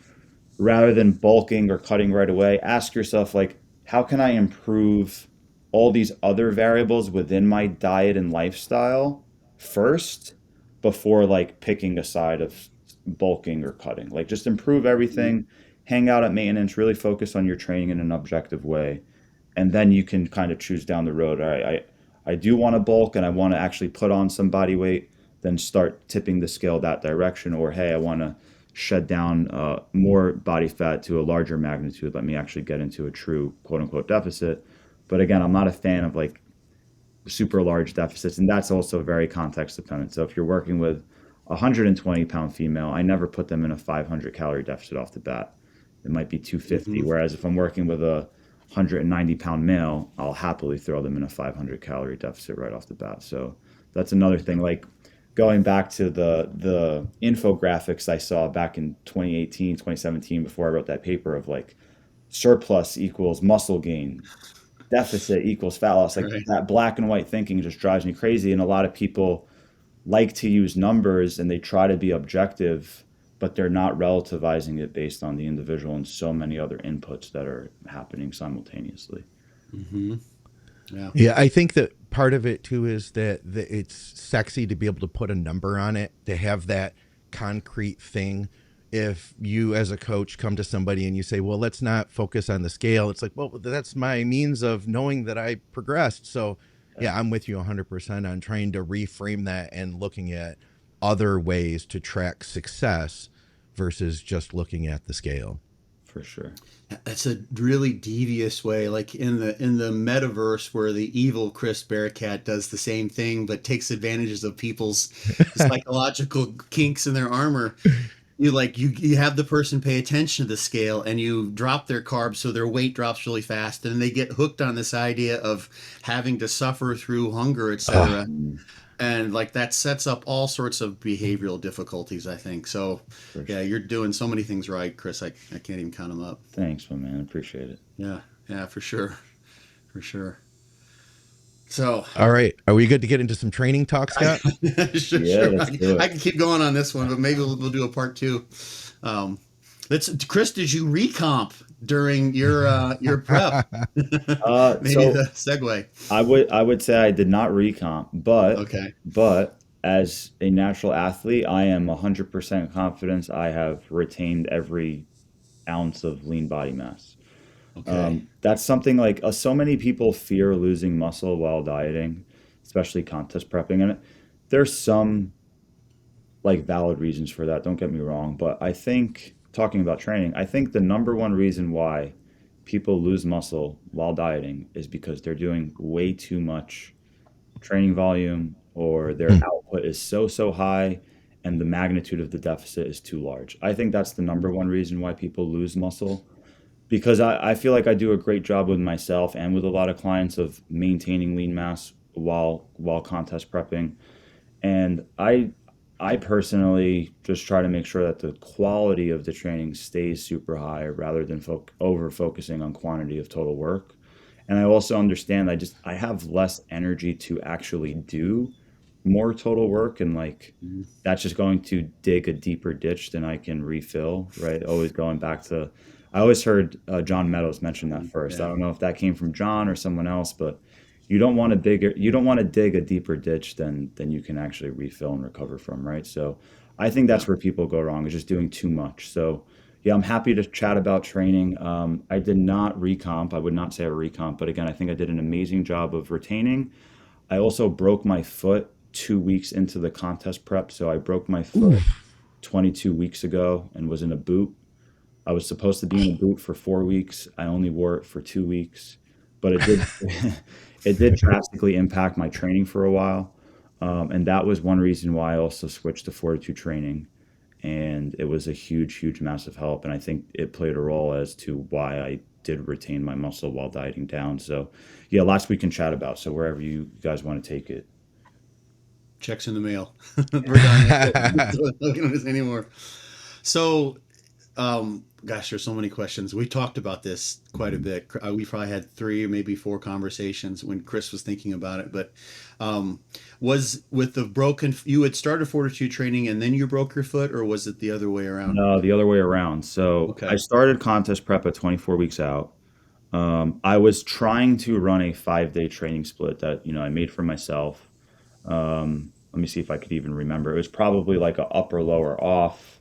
rather than bulking or cutting right away, ask yourself, like, how can I improve all these other variables within my diet and lifestyle first before like picking a side of bulking or cutting? Like, just improve everything, hang out at maintenance, really focus on your training in an objective way, and then you can kind of choose down the road. All right, I do want to bulk and I want to actually put on some body weight, then start tipping the scale that direction. Or hey, I want to shed down more body fat to a larger magnitude. Let me actually get into a true quote unquote deficit. But again, I'm not a fan of like super large deficits, and that's also very context dependent. So if you're working with a 120-pound female, I never put them in a 500 calorie deficit off the bat. It might be 250. Hmm. Whereas if I'm working with a 190-pound male, I'll happily throw them in a 500 calorie deficit right off the bat. So that's another thing. Like going back to the infographics I saw back in 2018, 2017, before I wrote that paper of like surplus equals muscle gain, deficit equals fat loss. Like Right. that black and white thinking just drives me crazy. And a lot of people like to use numbers and they try to be objective, but they're not relativizing it based on the individual and so many other inputs that are happening simultaneously. Hmm. Yeah. Yeah, I think that part of it too is that it's sexy to be able to put a number on it, to have that concrete thing. If you as a coach come to somebody and you say, well, let's not focus on the scale, it's like, well, that's my means of knowing that I progressed. So yeah, I'm with you 100% on trying to reframe that and looking at other ways to track success versus just looking at the scale. For sure. That's a really devious way, like in the metaverse where the evil Chris Barakat does the same thing, but takes advantages of people's psychological kinks in their armor. You have the person pay attention to the scale and you drop their carbs so their weight drops really fast, and they get hooked on this idea of having to suffer through hunger, Ah, etc. Mm, And like that sets up all sorts of behavioral difficulties, I think. So for yeah, sure. you're doing so many things right, Chris. I can't even count them up. Thanks, my man. Appreciate it. Yeah, yeah, for sure, for sure. So All right. Are we good to get into some training talk, I, Scott? sure, Yeah, sure. let's do I it. can keep going on this one, but maybe we'll do a part two. Um, let's, Chris, did you recomp during your prep? Maybe So the segue. I would say I did not recomp, Okay. but as a natural athlete, I am 100% confident I have retained every ounce of lean body mass. Okay. That's something like so many people fear losing muscle while dieting, especially contest prepping, and there's some like valid reasons for that. Don't get me wrong, but I think talking about training, I think the number one reason why people lose muscle while dieting is because they're doing way too much training volume or their output is so high and the magnitude of the deficit is too large. I think that's the number one reason why people lose muscle because I feel like I do a great job with myself and with a lot of clients of maintaining lean mass while contest prepping. And I personally just try to make sure that the quality of the training stays super high rather than over focusing on quantity of total work. And I also understand I have less energy to actually do more total work and like Mhm. that's just going to dig a deeper ditch than I can refill, right? Always going back to I always heard John Meadows mention that first. I Yeah. don't know if that came from John or someone else, but you don't want to dig a deeper ditch than you can actually refill and recover from, right? So I think Yeah. that's where people go wrong is just doing too much. So yeah, I'm happy to chat about training. I did not recomp. I would not say a recomp, but again, I think I did an amazing job of retaining. I also broke my foot 2 weeks into the contest prep. So I broke my foot 22 weeks ago and was in a boot. I was supposed to be in a boot for 4 weeks. I only wore it for 2 weeks, but it did it did drastically impact my training for a while. And that was one reason why I also switched to fortitude training. And it was a huge, massive help. And I think it played a role as to why I did retain my muscle while dieting down. So yeah, lots we can chat about. So wherever you guys want to take it. Checks in the mail. We're done. We don't do this anymore. So, gosh, there's so many questions. We talked about this quite a Mhm. bit. We probably had three or maybe four conversations when Chris was thinking about it. But um, was with the broken, you had started fortitude training and then you broke your foot, or was it the other way around? No, the other way around. So I Okay. started contest prep at 24 weeks out. I was trying to run a 5-day training split that, I made for myself. Let me see if I could even remember. It was probably like a upper lower off.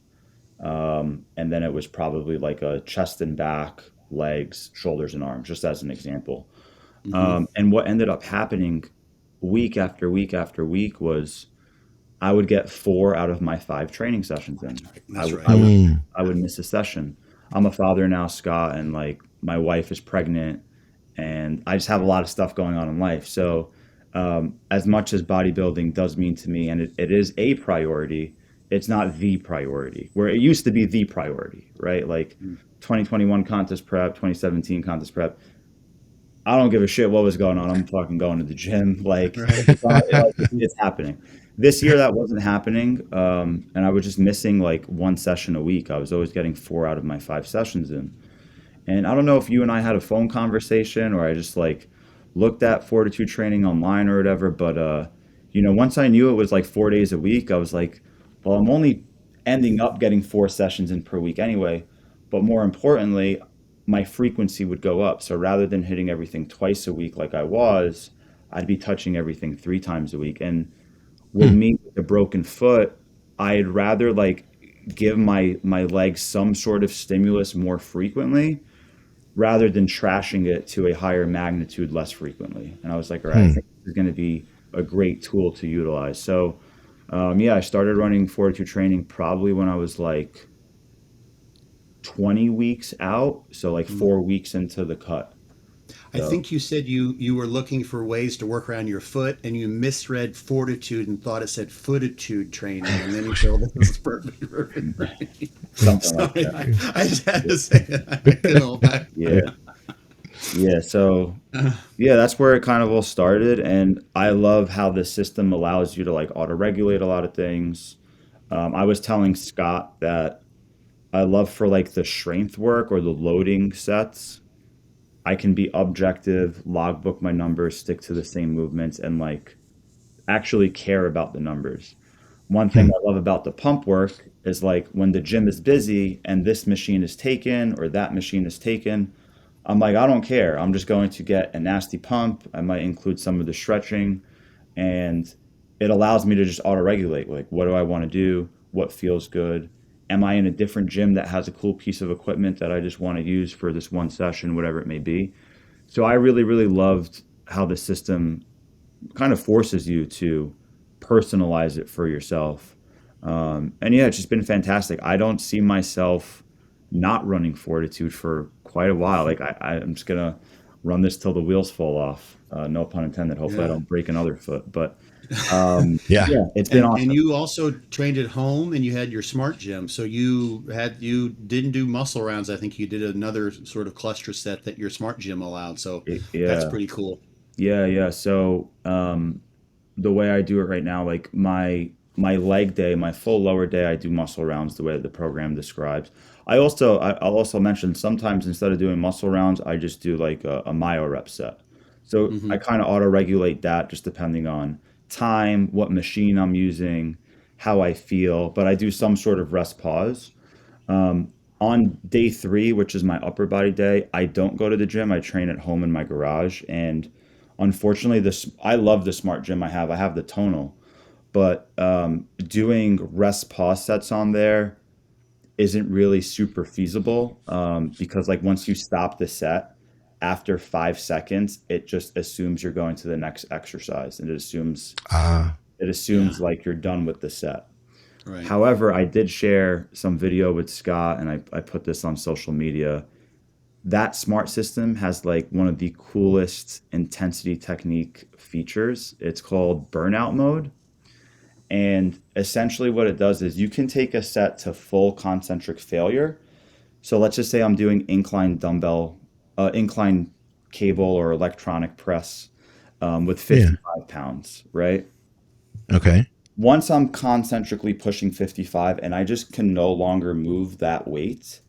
And then it was probably like a chest and back, legs, shoulders and arms, just as an example. Hmm. And what ended up happening week after week after week was I would get 4 out of my 5 training sessions in. I, That's w- right. I would Yeah. I would miss a session. I'm a father now, Scott, and like my wife is pregnant, and I just have a lot of stuff going on in life. So, as much as bodybuilding does mean to me, and it is a priority, it's not the priority. Where it used to be the priority, right? Like 2021 contest prep, 2017 contest prep. I don't give a shit what was going on. I'm fucking going to the gym. Like, if Right. it's, on, like it's happening. This year that wasn't happening, and I was just missing like one session a week. I was always getting 4 out of my 5 sessions in. And I don't know if you and I had a phone conversation or I just like looked at fortitude training online or whatever, but once I knew it was like 4 days a week, I was like, well, I'm only ending up getting 4 sessions in per week anyway. But more importantly, my frequency would go up. So rather than hitting everything twice a week like I was, I'd be touching everything 3 times a week. And with me with a broken foot, I'd rather like give my legs some sort of stimulus more frequently rather than trashing it to a higher magnitude less frequently. And I was like, all right, I think this is going to be a great tool to utilize. So, yeah, I started running fortitude training probably when I was like 20 weeks out. So, like 4 weeks into the cut. I So, think you said you were looking for ways to work around your foot, and you misread fortitude and thought it said footitude training, and then you said, "Oh, this is perfect, perfect, perfect." something like Sorry, that. I just had to say it. I couldn't hold back. Yeah. Yeah. So, yeah, that's where it kind of all started. And I love how the system allows you to like auto regulate a lot of things. I was telling Scott that I love for like the strength work or the loading sets. I can be objective, logbook my numbers, stick to the same movements, and like actually care about the numbers. One thing Hmm. I love about the pump work is like when the gym is busy and this machine is taken or that machine is taken, I'm like, I don't care. I'm just going to get a nasty pump. I might include some of the stretching, and it allows me to just auto regulate. Like, what do I want to do? What feels good? Am I in a different gym that has a cool piece of equipment that I just want to use for this one session, whatever it may be? So I really, really loved how the system kind of forces you to personalize it for yourself. And yeah, it's just been fantastic. I don't see myself not running Fortitude for quite a while. Like I'm just gonna run this till the wheels fall off. No pun intended. Hopefully, I Yeah. don't break another foot. But Yeah. yeah, it's been And awesome. you also trained at home and you had your smart gym. So you didn't do muscle rounds. I think you did another sort of cluster set that your smart gym allowed. So that's Yeah, pretty cool. yeah, yeah. So the way I do it right now, like my leg day, my full lower day, I do muscle rounds the way that the program describes. I'll also mention sometimes instead of doing muscle rounds, I just do like a myo rep set. So I Hmm. kind of auto regulate that just depending on time, what machine I'm using, how I feel, but I do some sort of rest pause. On day three, which is my upper body day, I don't go to the gym. I train at home in my garage. And unfortunately, this I love the smart gym I have. I have the tonal, but doing rest pause sets on there isn't really super feasible because like once you stop the set after 5 seconds, it just assumes you're going to the next exercise, and Ah. it Yeah. assumes like you're done with the set. Right. However, I did share some video with Scott, and I put this on social media. That smart system has like one of the coolest intensity technique features. It's called burnout mode. And essentially, what it does is you can take a set to full concentric failure. So let's just say I'm doing incline cable or electronic press with Yeah. 55 pounds, right? Okay. Once I'm concentrically pushing 55 and I just can no longer move that weight,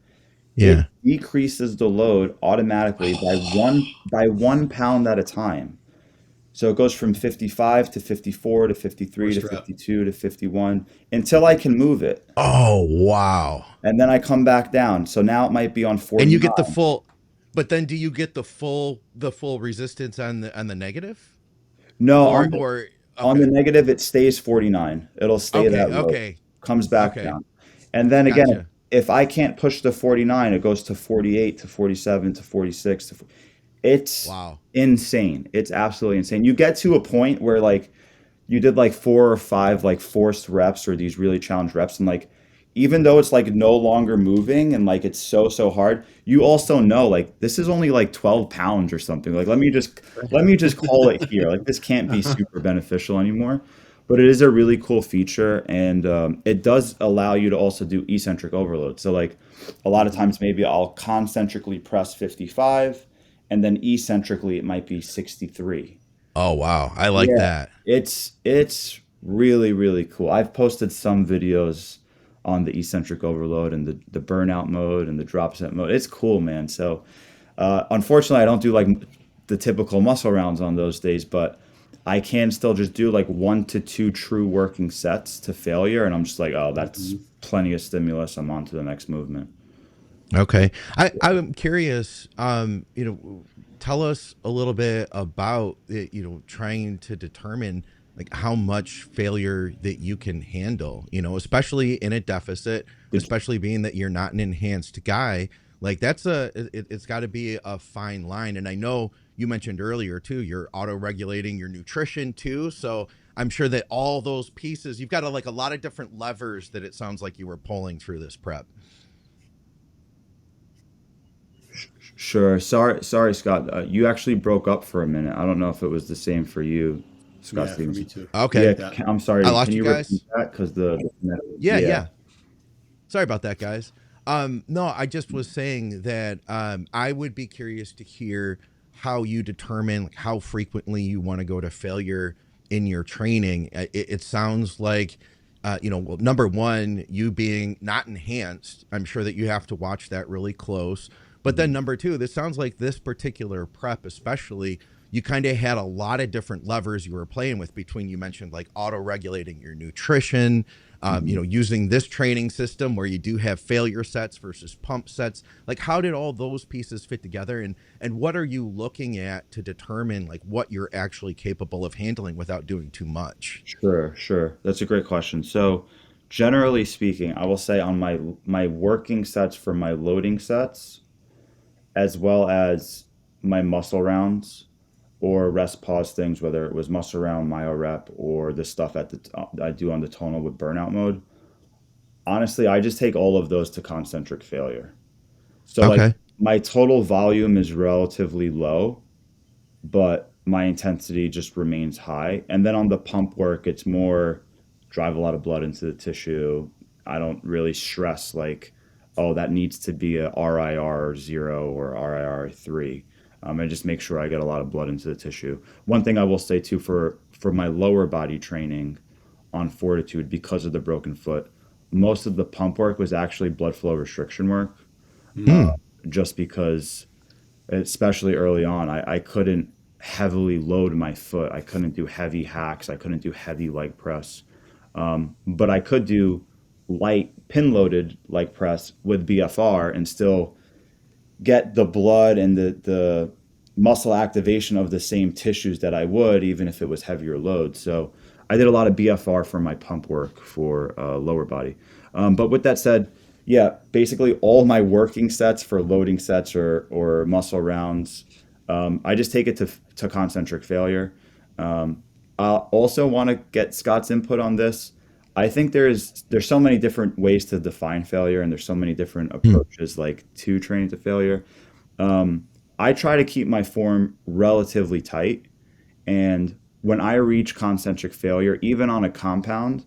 it Yeah. decreases the load automatically by 1 pound at a time. So it goes from 55 to 54 to 53 to First rep. 52 to 51 until I can move it. Oh, wow. And then I come back down. So now it might be on And you get the 49. full, but then do you get the full resistance on the negative? No, Or on the okay. negative, it stays 49. It'll stay Okay, that low, okay. comes back Okay. down. And then again, Gotcha. if I can't push the 49, it goes to 48 to 47 to 46 to it's Wow. insane. It's absolutely insane. You get to a point where like you did like 4 or 5 like forced reps or these really challenged reps, and like even though it's like no longer moving and like it's so hard, you also know like this is only like 12 pounds or something. Like let me just call it here. Like this can't be super beneficial anymore. But it is a really cool feature, and it does allow you to also do eccentric overload. So like a lot of Hmm. times maybe I'll concentrically press 55, and then eccentrically it might be 63. Oh, wow. I like Yeah, that. it's really really cool. I've posted some videos on the eccentric overload and the burnout mode and the drop set mode. It's cool, man. So unfortunately, I don't do like the typical muscle rounds on those days, but I can still just do like 1 to 2 true working sets to failure, and I'm just like, oh, that's Hmm. plenty of stimulus. I'm on to the next movement. Okay. I'm curious, tell us a little bit about it, trying to determine like how much failure that you can handle, especially in a deficit, Good. especially being that you're not an enhanced guy. Like it's got to be a fine line. And I know you mentioned earlier too, you're auto regulating your nutrition too. So I'm sure that all those pieces, you've got like a lot of different levers that it sounds like you were pulling through this prep. Sure. Sorry, Scott. You actually broke up for a minute. I don't know if it was the same for you, Scott Yeah, for me Stevenson. too. Yeah, Okay. Yeah. I'm I sorry. Can lost you you repeat guys. that? Because Yeah, yeah. yeah. Sorry about that, guys. No, I just was saying that I would be curious to hear how you determine like, how frequently you want to go to failure in your training. It sounds like, well, number one, you being not enhanced, I'm sure that you have to watch that really close. But then number two, this sounds like this particular prep, especially, you kind of had a lot of different levers you were playing with between, you mentioned like auto regulating your nutrition, using this training system where you do have failure sets versus pump sets. Like, how did all those pieces fit together? And what are you looking at to determine like what you're actually capable of handling without doing too much? Sure. That's a great question. So, generally speaking, I will say on my working sets for my loading sets, as well as my muscle rounds or rest pause things, whether it was muscle round, myo rep, or the stuff I do on the tonal with burnout mode. Honestly, I just take all of those to concentric failure. So like Okay. my total volume is relatively low, but my intensity just remains high. And then on the pump work, it's more drive a lot of blood into the tissue. I don't really stress like, oh, that needs to be a RIR 0 or RIR 3. I just make sure I get a lot of blood into the tissue. One thing I will say too for my lower body training on fortitude because of the broken foot, most of the pump work was actually blood flow restriction work, Hmm. just because especially early on, I couldn't heavily load my foot. I couldn't do heavy hacks. I couldn't do heavy leg press. But I could do light pin loaded leg press with BFR and still get the blood and the muscle activation of the same tissues that I would, even if it was heavier load. So I did a lot of BFR for my pump work for lower body. But with that said, yeah, basically all my working sets for loading sets or muscle rounds, I just take it to concentric failure. I also want to get Scott's input on this. I think there's so many different ways to define failure, and there's so many different Hmm. approaches like to training to failure. I try to keep my form relatively tight, and when I reach concentric failure, even on a compound,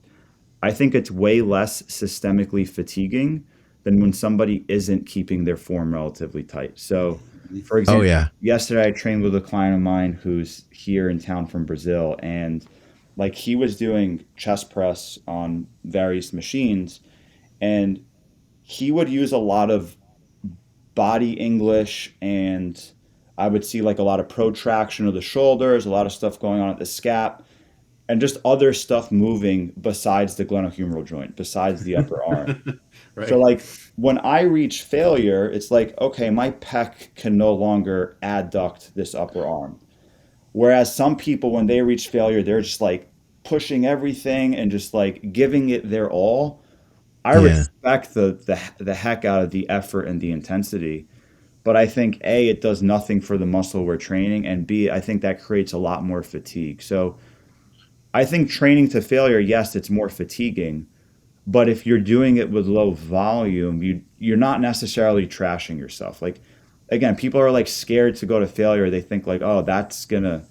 I think it's way less systemically fatiguing than when somebody isn't keeping their form relatively tight. So, for Oh example, yeah. yesterday I trained with a client of mine who's here in town from Brazil, and like he was doing chest press on various machines, and he would use a lot of body English, and I would see like a lot of protraction of the shoulders, a lot of stuff going on at the scap, and just other stuff moving besides the glenohumeral joint, besides the upper arm. So Right. like when I reach failure, it's like, okay, my pec can no longer adduct this upper arm. Whereas some people, when they reach failure, they're just like pushing everything and just like giving it their all. I Yeah. respect the heck out of the effort and the intensity, but I think A, it does nothing for the muscle we're training, and B, I think that creates a lot more fatigue. So I think training to failure, yes, it's more fatiguing, but if you're doing it with low volume, you're not necessarily trashing yourself. Like again, people are like scared to go to failure. They think like, oh, that's gonna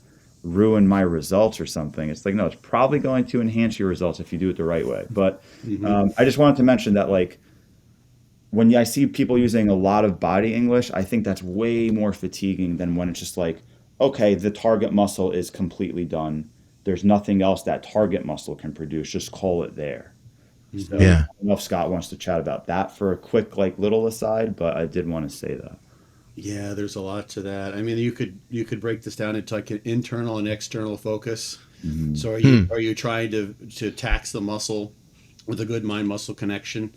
ruin my results or something. It's like, no, it's probably going to enhance your results if you do it the right way. But Hmm. I just wanted to mention that like when I see people using a lot of body English, I think that's way more fatiguing than when it's just like, okay, the target muscle is completely done. There's nothing else that target muscle can produce. Just call it there. So Hmm. Yeah. I don't know if Scott wants to chat about that for a quick, like little aside, but I did want to say that. Yeah, there's a lot to that. I mean, you could break this down into like an internal and external focus. Hmm So are you Hmm. are you trying to tax the muscle with a good mind muscle connection,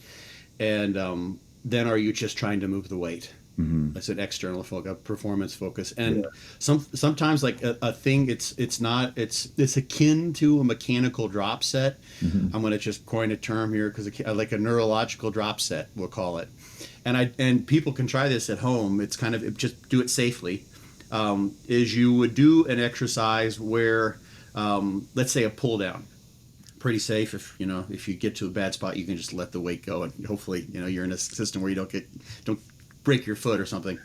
and then are you just trying to move the weight? hmm That's an external focus, performance focus, Yeah. and sometimes like a thing, it's not it's akin to a mechanical drop set. hmm I'm going to just coin a term here because like a neurological drop set, we'll call it. And people can try this at home. It's kind of just do it safely. Is you would do an exercise where, let's say a pull down, pretty safe. If you get to a bad spot, you can just let the weight go, and hopefully you're in a system where you don't break your foot or something.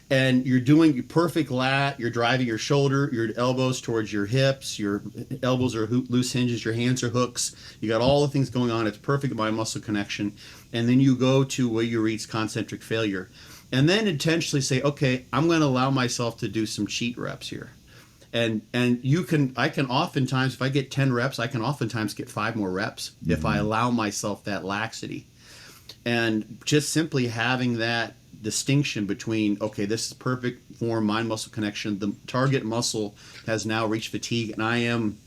And you're doing your perfect lat. You're driving your shoulder, your elbows towards your hips. Your elbows are loose hinges. Your hands are hooks. You got all the things going on. It's perfect mind muscle connection. And then you go to where you reach concentric failure, and then intentionally say, okay, I'm going to allow myself to do some cheat reps here. And I can oftentimes, if I get 10 reps, I can oftentimes get 5 more reps if I hmm allow myself that laxity. And just simply having distinction between, okay, this is perfect form, mind muscle connection. The target muscle has now reached fatigue, and I am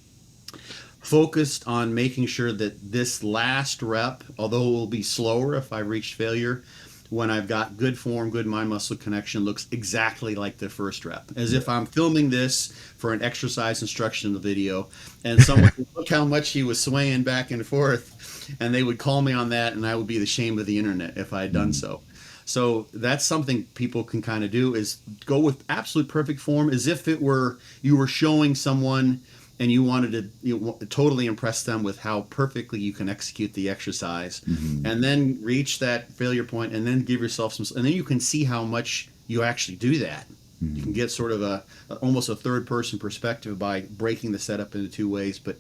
focused on making sure that this last rep, although it will be slower if I reach failure, when I've got good form, good mind muscle connection, looks exactly like the first rep, as if I'm filming this for an exercise instructional video, and someone would look how much he was swaying back and forth, and they would call me on that, and I would be the shame of the internet if I had done so. So that's something people can kind of do, is go with absolute perfect form, as if it were you were showing someone and you wanted to totally impress them with how perfectly you can execute the exercise, and then reach that failure point, and then give yourself some, and then you can see how much you actually do that. You can get sort of almost a third person perspective by breaking the setup into two ways. But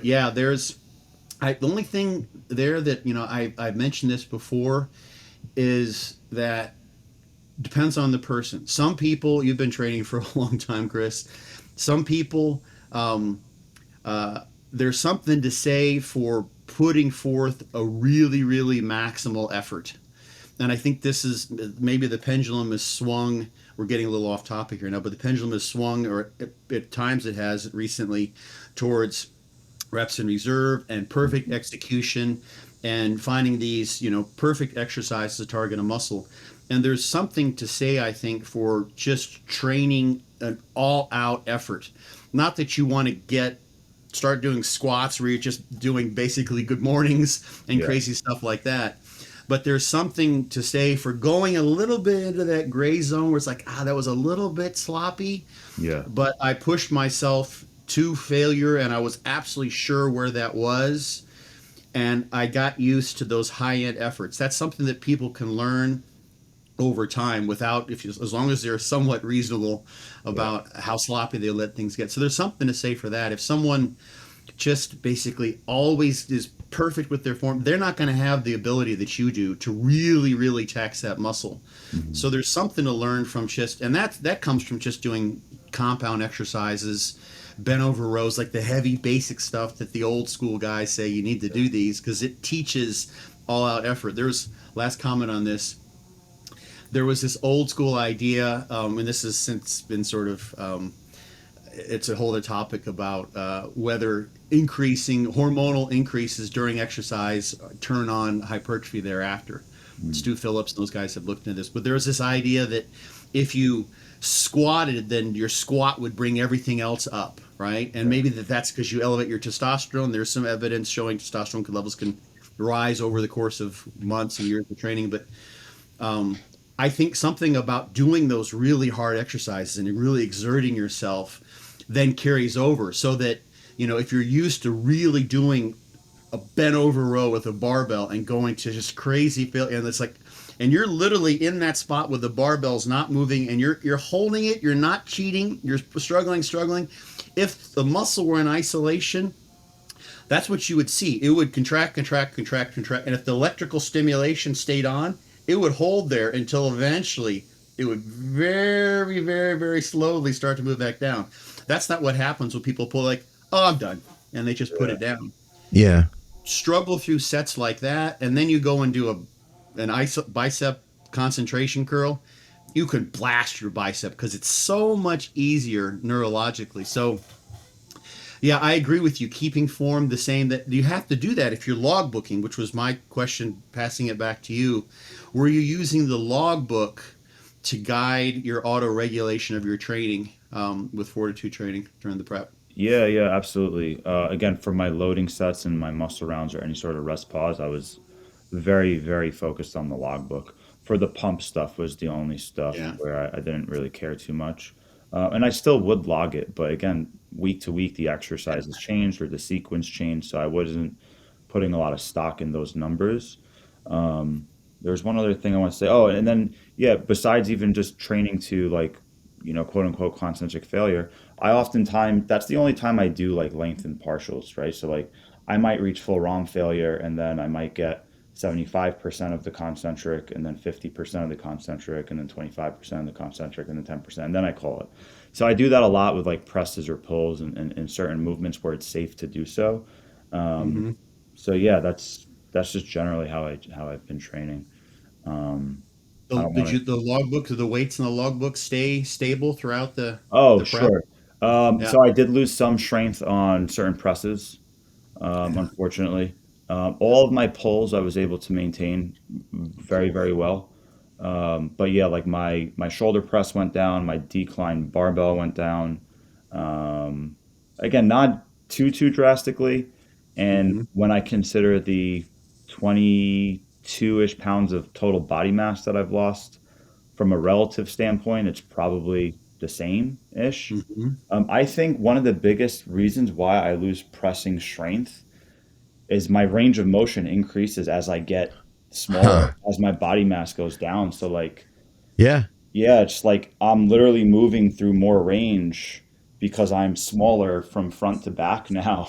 yeah, the only thing there that, I've mentioned this before, is that depends on the person. Some people, you've been training for a long time, Chris. Some people, there's something to say for putting forth a really, really maximal effort. And I think this is maybe the pendulum is swung. We're getting a little off topic here now, but the pendulum is swung, or at times it has recently, towards reps in reserve and perfect execution, and finding these, perfect exercises to target a muscle. And there's something to say, I think, for just training an all-out effort. Not that you want to start doing squats where you're just doing basically good mornings and crazy stuff like that. But there's something to say for going a little bit into that gray zone where it's like, that was a little bit sloppy. Yeah. But I pushed myself to failure, and I was absolutely sure where that was. And I got used to those high-end efforts. That's something that people can learn over time as long as they're somewhat reasonable about how sloppy they let things get. So there's something to say for that. If someone just basically always is perfect with their form, they're not going to have the ability that you do to really, really tax that muscle. So there's something to learn from and that comes from just doing compound exercises, bent over rows, like the heavy basic stuff that the old school guys say you need to do these, because it teaches all out effort. There's last comment on this. There was this old school idea, and this has since been sort of, it's a whole other topic about whether increasing hormonal increases during exercise turn on hypertrophy thereafter. Stu Phillips and those guys have looked into this. But there was this idea that if you squatted, then your squat would bring everything else up, right? And maybe that's because you elevate your testosterone. There's some evidence showing testosterone levels can rise over the course of months and years of training. But I think something about doing those really hard exercises and really exerting yourself then carries over, so that, if you're used to really doing a bent over row with a barbell and going to just crazy failure, and it's like, and you're literally in that spot with the barbells not moving, and you're holding it, you're not cheating, you're struggling. If the muscle were in isolation, that's what you would see. It would contract. And if the electrical stimulation stayed on, it would hold there until eventually it would very, very, very slowly start to move back down. That's not what happens when people pull like, I'm done, and they just put it down. Yeah. Struggle through sets like that, and then you go and do an bicep concentration curl. You can blast your bicep because it's so much easier neurologically. So yeah, I agree with you. Keeping form the same, that you have to do that if you're logbooking, which was my question, passing it back to you. Were you using the logbook to guide your auto regulation of your training with fortitude training during the prep? Yeah, absolutely. Again, for my loading sets and my muscle rounds or any sort of rest pause, I was very, very focused on the logbook. For the pump stuff was the only stuff Yeah. where I didn't really care too much. And I still would log it, but again, week to week, the exercises changed or the sequence changed, so I wasn't putting a lot of stock in those numbers. There's one other thing I want to say. Oh, and then yeah, besides even just training to like, quote unquote concentric failure, I oftentimes that's the only time I do like lengthened partials, right? So like I might reach full ROM failure and then I might get 75% of the concentric and then 50% of the concentric and then 25% of the concentric and then 10% and then I call it. So I do that a lot with like presses or pulls and certain movements where it's safe to do so. Um, hmm so yeah, that's just generally how I've been training. Um, I So don't did want you to. the logbook, do the weights in the logbook stay stable throughout Oh, the prep? sure. Yeah. So I did lose some strength on certain presses, Yeah. unfortunately. All of my pulls I was able to maintain very, very well. But yeah, like my shoulder press went down, my decline barbell went down. Um, Again, not too drastically. And Hmm. when I consider the 22-ish pounds of total body mass that I've lost, from a relative standpoint, it's probably the same-ish. Hmm. I think one of the biggest reasons why I lose pressing strength is my range of motion increases as I get smaller, Huh. as my body mass goes down. So like, Yeah. yeah, it's like I'm literally moving through more range because I'm smaller from front to back now,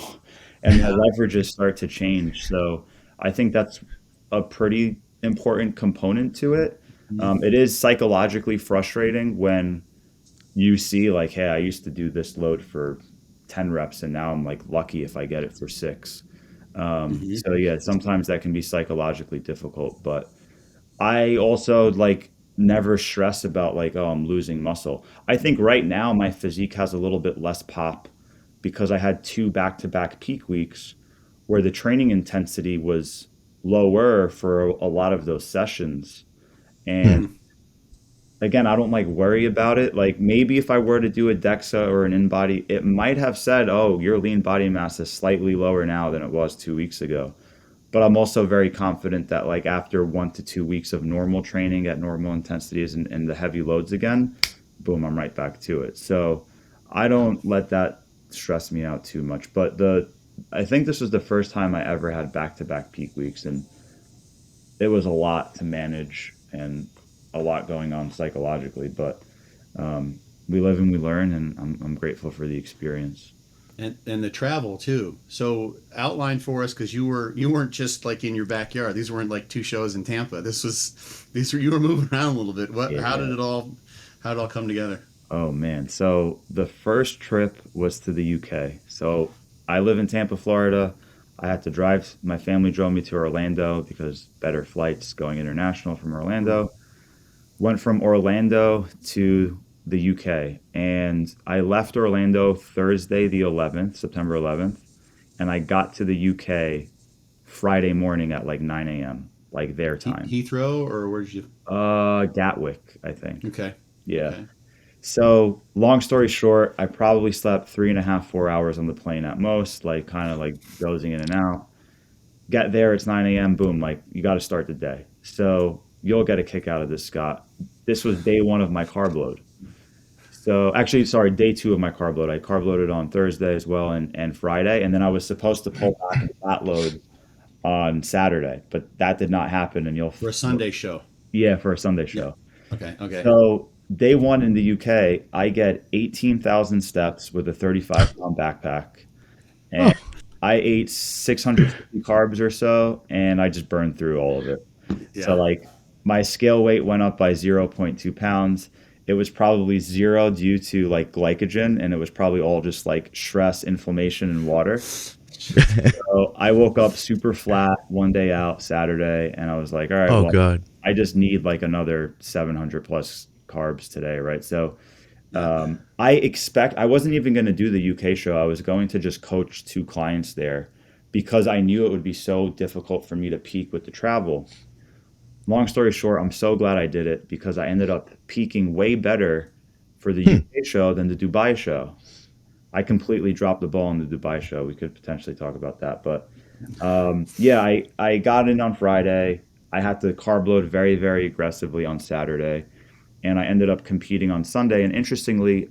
and my Yeah. leverages start to change. So I think that's a pretty important component to it. Mhm. It is psychologically frustrating when you see like, hey, I used to do this load for 10 reps and now I'm like lucky if I get it for six. Mhm. So yeah, sometimes that can be psychologically difficult, but I also like never stress about like, oh, I'm losing muscle. I think right now my physique has a little bit less pop because I had two back-to-back peak weeks where the training intensity was lower for a lot of those sessions. And Mhm. again, I don't like worry about it. Like maybe if I were to do a DEXA or an InBody, it might have said, "Oh, your lean body mass is slightly lower now than it was 2 weeks ago." But I'm also very confident that like after 1 to 2 weeks of normal training at normal intensities and the heavy loads again, boom, I'm right back to it. So I Yeah. don't let that stress me out too much. But the I think this was the first time I ever had back-to-back peak weeks, and it was a lot to manage and a lot going on psychologically. But we live and we learn, and I'm grateful for the experience. And the travel too. So outline for us, because you weren't just like in your backyard. These weren't like two shows in Tampa. These were you were moving around a little bit. What Yeah. how did it all come together? Oh man. So the first trip was to the UK. So I live in Tampa, Florida. I had to drive. My family drove me to Orlando because better flights going international from Mm. Orlando. Went from Orlando to the UK, and I left Orlando Thursday the 11th, September 11th, and I got to the UK Friday morning at like 9 a.m., like their time. Heathrow, or where'd you? Gatwick, I think. Okay. Yeah. Okay. So, long story short, I probably slept 3.5, 4 hours on the plane at most, like kind of like dozing in and out. Get there, it's 9 a.m., boom, like you got to start the day. So, you'll get a kick out of this, Scott. This was day one of my carb load. So, actually, sorry, day two of my carb load. I carb loaded on Thursday as well and Friday. And then I was supposed to pull back and flat load on Saturday, but that did not happen. And For a Sunday show. yeah, for a Sunday Yeah. show. Okay. Okay. So day one in the UK, I get 18,000 steps with a 35-pound backpack. And Oh. I ate 650 carbs or so, and I just burned through all of it. So Yeah. like my scale weight went up by zero point 0.2 pounds. It was probably zero due to like glycogen, and it was probably all just like stress, inflammation, and water. So I woke up super flat one day out Saturday, and I was like, all right, Oh well, God. I just need like another 700 plus carbs today, right? So Yeah. I wasn't even going to do the UK show. I was going to just coach two clients there because I knew it would be so difficult for me to peak with the travel. Long story short, I'm so glad I did it because I ended up peaking way better for the Hmm. UK show than the Dubai show. I completely dropped the ball in the Dubai show. We could potentially talk about that, but yeah, I got in on Friday. I had to carb load very, very aggressively on Saturday, and I ended up competing on Sunday. And interestingly,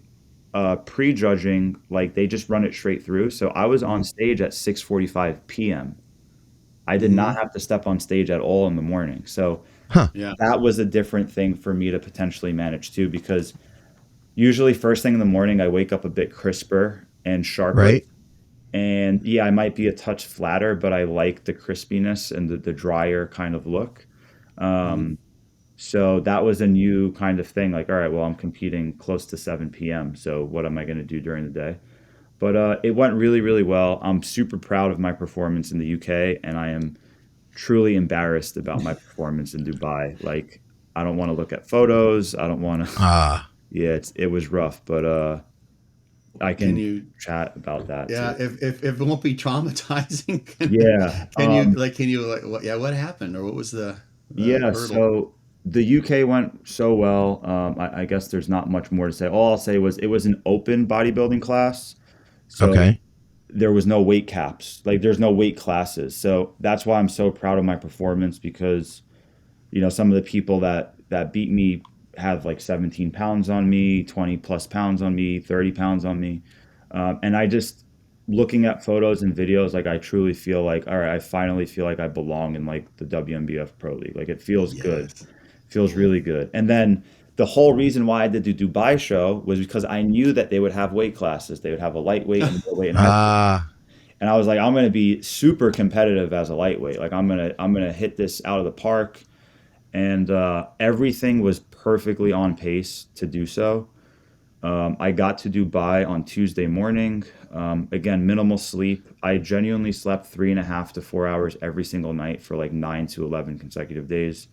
prejudging, like they just run it straight through. So I was on stage at 6:45 p.m. I did Mm-hmm. not have to step on stage at all in the morning. So Huh. Yeah. that was a different thing for me to potentially manage too, because usually first thing in the morning I wake up a bit crisper and sharper. Right. And yeah, I might be a touch flatter, but I like the crispiness and the drier kind of look. Mm-hmm. Um, so that was a new kind of thing. Like, all right, well, I'm competing close to 7 p.m. So what am I going to do during the day? But it went really, really well. I'm super proud of my performance in the UK, and I am truly embarrassed about my performance in Dubai. Like, I don't want to look at photos. I don't want to. Ah, Yeah, it was rough, but I Can can you? chat about that Yeah, too. if it won't be traumatizing, Yeah. can you like what? Yeah, what happened, or what was the Yeah, hurdle? so the UK went so well. I guess there's not much more to say. All I'll say was it was an open bodybuilding class, so okay. there was no weight caps. Like there's no weight classes. So that's why I'm so proud of my performance because some of the people that beat me have like 17 pounds on me, 20 plus pounds on me, 30 pounds on me. And I just looking at photos and videos, like I truly feel like, all right, I finally feel like I belong in like the WNBF Pro League. Like it feels good, Yes. feels really good. And then the whole reason why I did the Dubai show was because I knew that they would have weight classes. They would have a lightweight and middleweight and heavyweight. Ah, And I was like, I'm going to be super competitive as a lightweight. Like I'm gonna hit this out of the park. And everything was perfectly on pace to do so. I got to Dubai on Tuesday morning. Again, minimal sleep. I genuinely slept 3.5 to 4 hours every single night for like 9 to 11 consecutive days.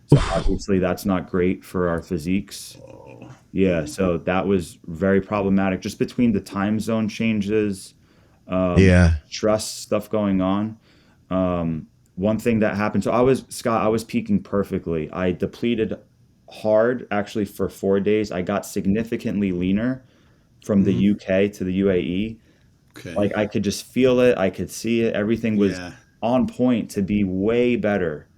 So obviously that's not great for our physiques. Oh, Yeah, so that was very problematic just between the time zone changes, yeah. stress stuff going on. One thing that happened, so Scott, I was peaking perfectly. I depleted hard actually for 4 days. I got significantly leaner from the hmm, UK to the UAE. okay. Like I could just feel it, I could see it. Everything was Yeah. on point to be way better.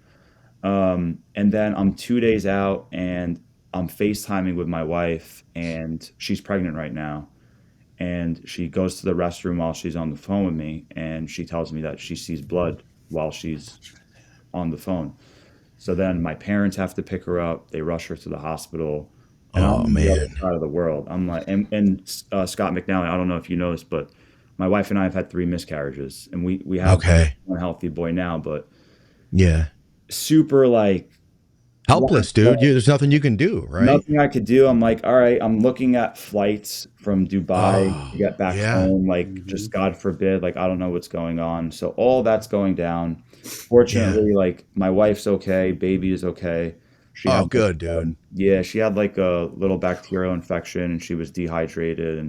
And then I'm 2 days out and I'm FaceTiming with my wife and she's pregnant right now. And she goes to the restroom while she's on the phone with me and she tells me that she sees blood while she's on the phone. So then my parents have to pick her up. They rush her to the hospital, and I'm Oh on the other man. side of the world. I'm like, and Scott McNally. I don't know if you know this, but my wife and I have had 3 miscarriages, and we have Okay. one healthy boy now. But Yeah. super like Helpless, dude. There's nothing you can do, right? nothing I could do. I'm like, all right, I'm looking at flights from Dubai Oh, to get back yeah. home. Like, Hmm. just God forbid, like, I don't know what's going on. So all that's going down. Yeah. Fortunately, like, my wife's okay, baby is okay. She Oh, had like, good, dude. yeah, she had like a little bacterial infection and she was dehydrated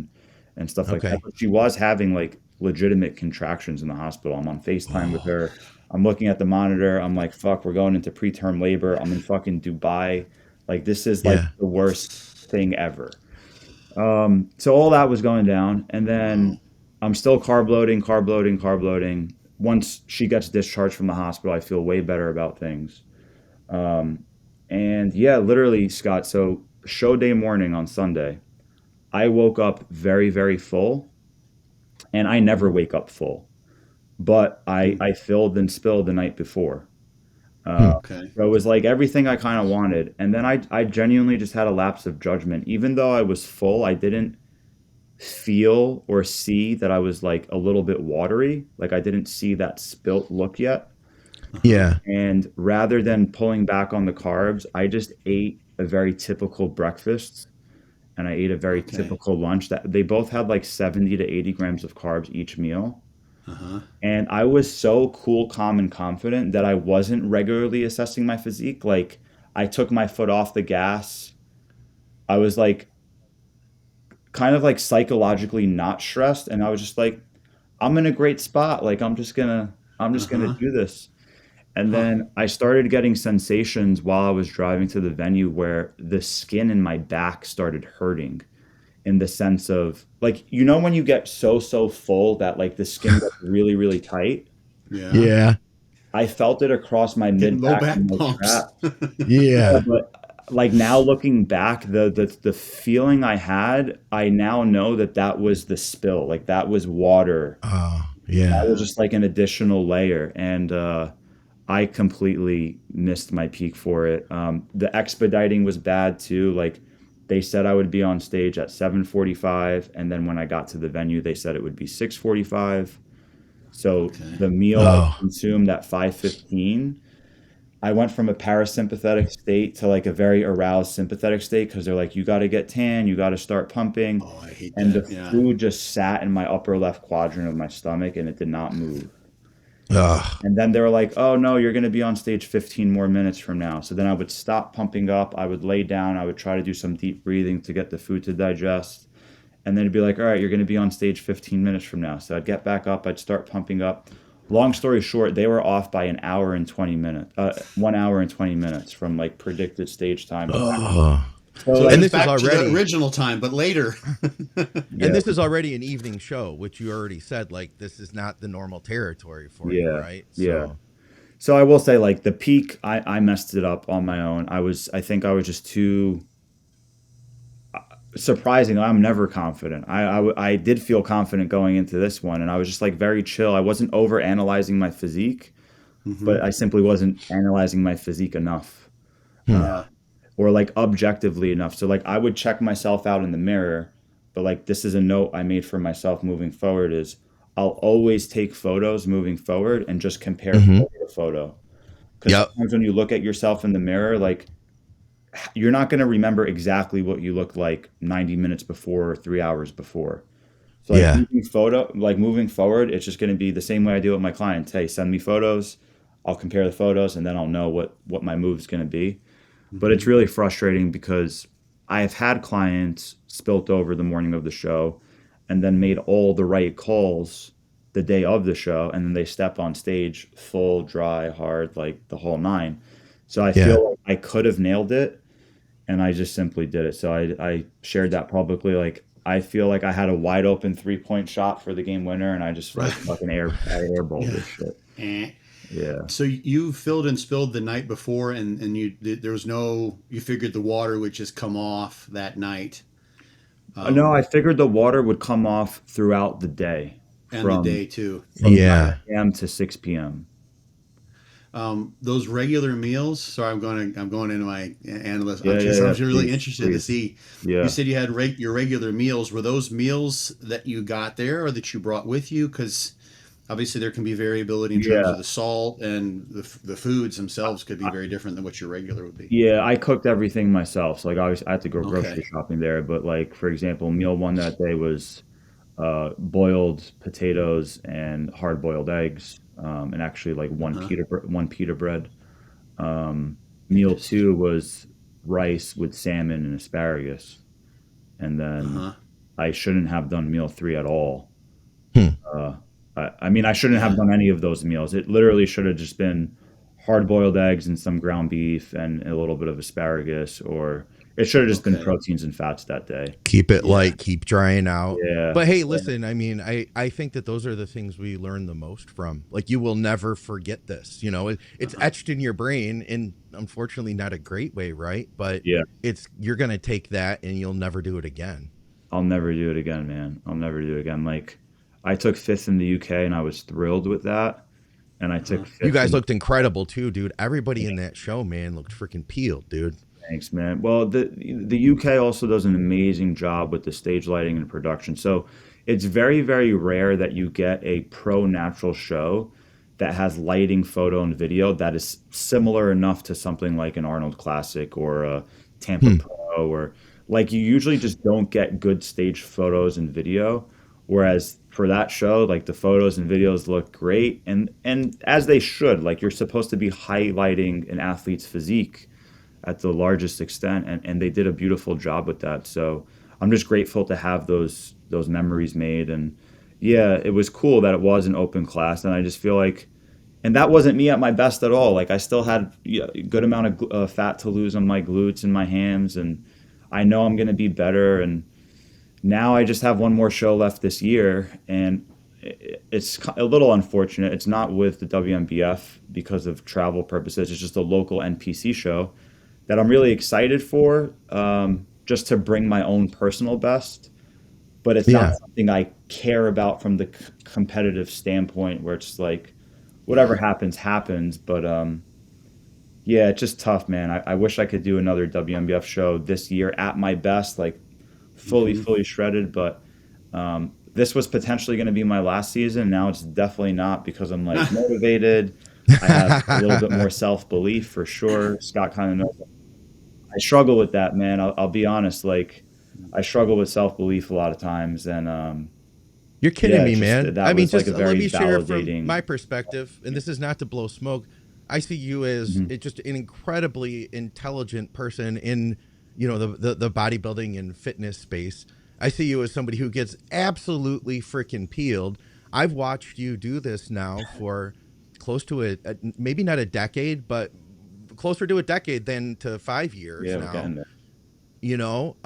and stuff like that. Okay. But she was having like legitimate contractions in the hospital. I'm on FaceTime with Oh, her. I'm looking at the monitor. I'm like, fuck, we're going into preterm labor. I'm in fucking Dubai. Like this is like yeah. the worst thing ever. So all that was going down, and Wow. then I'm still carb loading, carb loading, carb loading. Once she gets discharged from the hospital, I feel way better about things. And yeah, literally, Scott. So show day morning on Sunday, I woke up very, very full, and I never wake up full, but Hmm. I filled and spilled the night before. Hmm. Okay. So it was like everything I kind of wanted. And then I genuinely just had a lapse of judgment. Even though I was full, I didn't feel or see that I was like a little bit watery. Like I didn't see that spilt look yet. Uh-huh. Yeah. And rather than pulling back on the carbs, I just ate a very typical breakfast and I ate a very Okay. typical lunch that they both had like 70 to 80 grams of carbs each meal. Uh-huh. And I was so cool, calm, and confident that I wasn't regularly assessing my physique. Like I took my foot off the gas. I was like kind of like psychologically not stressed, and I was just like, I'm in a great spot. Like I'm just gonna Uh-huh. do this. And Huh. then I started getting sensations while I was driving to the venue where the skin in my back started hurting in the sense of like when you get so full that like the skin gets really really tight. Yeah. Yeah. I felt it across my Getting mid low back and back my pumps. traps. Yeah, Yeah. but like now looking back, the feeling I had, I now know that that was the spill. Like that was water. Oh, That yeah. was Yeah. just like an additional layer, and I completely missed my peak for it. The expediting was bad too. Like they said I would be on stage at 7:45, and then when I got to the venue, they said it would be 6:45. So Okay. the meal I Oh, consumed at 5:15, I went from a parasympathetic state to like a very aroused sympathetic state because they're like, you got to get tan, you got to start pumping. Oh, I hate And the that. Yeah. food just sat in my upper left quadrant of my stomach and it did not move. Ugh. And then they were like, oh no, you're going to be on stage 15 more minutes from now. So then I would stop pumping up. I would lay down. I would try to do some deep breathing to get the food to digest. And then it'd be like, all right, you're going to be on stage 15 minutes from now. So I'd get back up. I'd start pumping up. Long story short, they were off by an hour and 20 minutes, 1 hour and 20 minutes from like predicted stage time. Ugh. So So like, And it's this is back to already the original time, but later. and yeah, this is already an evening show, which you already said, like, this is not the normal territory for you, yeah, right? yeah. So So I will say, like the peak, I messed it up on my own. I think I was just too surprising. I'm never confident. I did feel confident going into this one, and I was just like very chill. I wasn't over analyzing my physique, Hmm. but I simply wasn't analyzing my physique enough, hmm. Yeah. or like objectively enough. So like I would check myself out in the mirror, but like this is a note I made for myself moving forward is I'll always take photos moving forward and just compare Hmm. photo to photo. Because Yep. sometimes when you look at yourself in the mirror, like you're not going to remember exactly what you looked like 90 minutes before or 3 hours before. So Yeah. like moving forward, it's just going to be the same way I do with my clients. Hey, send me photos. I'll compare the photos and then I'll know what my move is going to be. But it's Hmm. really frustrating because I have had clients spilt over the morning of the show and then made all the right calls the day of the show, and then they step on stage full, dry, hard, like the whole nine. So I Yeah. feel like I could have nailed it, and I just simply did it. So I shared that publicly. Like I feel like I had a wide open 3 point shot for the game winner, and I just Right. like fucking I airballed Yeah. this shit. Eh. Yeah. So you filled and spilled the night before, and there was no. You figured the water would just come off that night, No, I um, figured the water would come off throughout the day and the from day too. from Yeah. 9 a.m. to 6 p.m. Those regular meals. Sorry, I'm going into my analyst. Yeah, yeah, I'm yeah. really Please, interested to please. see. You Yeah. said you had your regular meals. Were those meals that you got there or that you brought with you? Because obviously there can be variability in terms Yeah. of the salt, and the foods themselves could be very different than what your regular would be. Yeah, I cooked everything myself. So like I had to go grocery Okay. shopping there, but like for example, meal one that day was boiled potatoes and hard boiled eggs, and actually like Uh huh. one pita bread. Meal Nice. two was rice with salmon and asparagus, and Uh then huh. I shouldn't have done meal three at all. Hmm. Uh, I mean, I shouldn't have Yeah. done any of those meals. It literally should have just been hard-boiled eggs and some ground beef and a little bit of asparagus, or it should have just been Okay. proteins and fats that day. Keep it Yeah. light, keep drying out. Yeah, But hey, listen, I mean, I think that those are the things we learn the most from. Like, you will never forget this. It's Uh-huh. etched in your brain, in unfortunately not a great way, right? But yeah. you're gonna take that and you'll never do it again. I'll never do it again, man. I'll never do it again. Like, I took fifth in the UK, and I was thrilled with that. And I Uh-huh. took You fifth guys in looked incredible too, dude. Everybody in that show, man, looked freaking peeled, dude. Thanks, man. Well, the UK also does an amazing job with the stage lighting and production. So it's very, very rare that you get a pro natural show that has lighting, photo, and video that is similar enough to something like an Arnold Classic or a Tampa Hmm. Pro, or like you usually just don't get good stage photos and video. Whereas for that show, like the photos and videos look great, and as they should. Like you're supposed to be highlighting an athlete's physique at the largest extent, and they did a beautiful job with that. So I'm just grateful to have those memories made. And yeah, it was cool that it was an open class, and I just feel like, and that wasn't me at my best at all. Like I still had, yeah, a good amount of fat to lose on my glutes and my hams, and I know I'm going to be better. And now I just have one more show left this year, and it's a little unfortunate. It's not with the WMBF because of travel purposes. It's just a local NPC show that I'm really excited for, just to bring my own personal best. But it's not Yeah. something I care about from the competitive standpoint, where it's like whatever Yeah. happens, happens. But yeah, it's just tough, man. I wish I could do another WMBF show this year at my best, like Hmm. fully shredded. But this was potentially going to be my last season. Now it's definitely not, because I'm like motivated. I have a little bit more self belief for sure. Scott kind of knows I struggle with that, man. I'll be honest. Like, I struggle with self belief a lot of times, and You're kidding Yeah, me, it's just man. that I mean, was like just a let very me share from validating. my perspective, and this is not to blow smoke. I see you as Mhm. just an incredibly intelligent person in, the bodybuilding and fitness space. I see you as somebody who gets absolutely freaking peeled. I've watched you do this now for close to maybe not a decade, but closer to a decade than to 5 years Yeah, we're now. getting there. You know,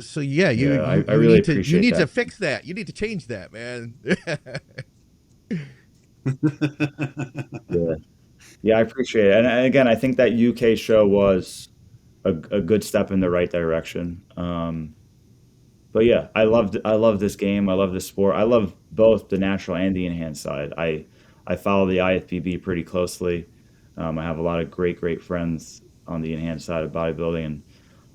so yeah, you Yeah, you I you really need to appreciate that. fix that. You need to change that, man. Yeah. Yeah, I appreciate it. And again, I think that UK show was a good step in the right direction. But yeah, I love this game. I love this sport. I love both the natural and the enhanced side. I follow the IFBB pretty closely. I have a lot of great friends on the enhanced side of bodybuilding, and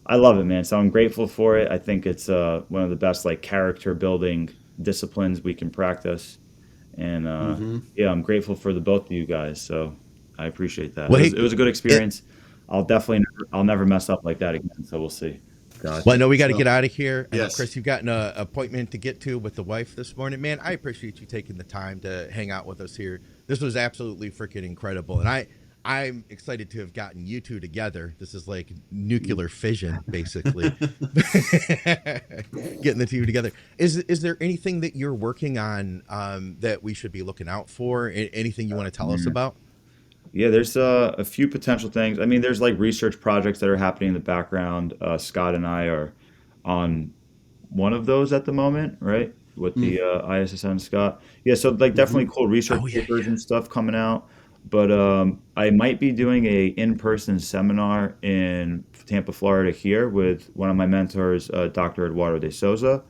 I love it, man. So I'm grateful for it. I think it's one of the best like character building disciplines we can practice, and Mm-hmm. yeah, I'm grateful for the both of you guys. So I appreciate that. Well, It was a good it, experience. I'll never mess up like that again. So we'll see. God. well, I know we got to So, get out of here. I know, yes. Chris, you've got an appointment to get to with the wife this morning. Man, I appreciate you taking the time to hang out with us here. This was absolutely freaking incredible, and I'm excited to have gotten you two together. This is like nuclear fission, basically. Getting the two together. Is there anything that you're working on that we should be looking out for? Anything you want to tell us about? Yeah, there's a few potential things. I mean, there's like research projects that are happening in the background. Scott and I are on one of those at the moment, right? With Mm, the ISSN Scott. Yeah, so like mm-hmm. definitely cool research Oh yeah, papers yeah. and stuff coming out. But I might be doing a in-person seminar in Tampa, Florida here with one of my mentors, Dr. Eduardo de Souza.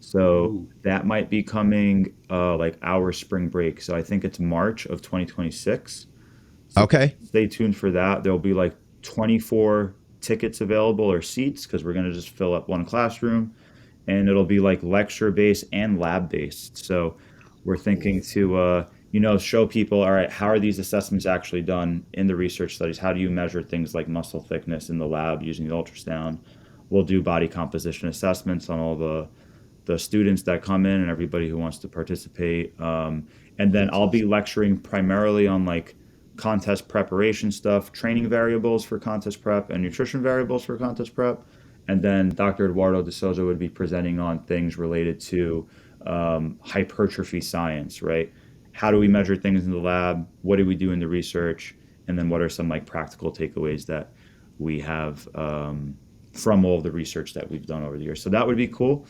So Ooh. that might be coming like our spring break. So I think it's March of 2026. So Okay. stay tuned for that. There'll be like 24 tickets available or seats because we're going to just fill up one classroom, and it'll be like lecture based and lab based. So we're thinking to show people, all right, how are these assessments actually done in the research studies? How do you measure things like muscle thickness in the lab using the ultrasound? We'll do body composition assessments on all the students that come in and everybody who wants to participate. And then I'll be Fantastic. lecturing primarily on like contest preparation stuff, training variables for contest prep, and nutrition variables for contest prep. And then Dr. Eduardo de Souza would be presenting on things related to hypertrophy science, right? How do we measure things in the lab? What do we do in the research? And then what are some like practical takeaways that we have from all of the research that we've done over the years? So that would be cool.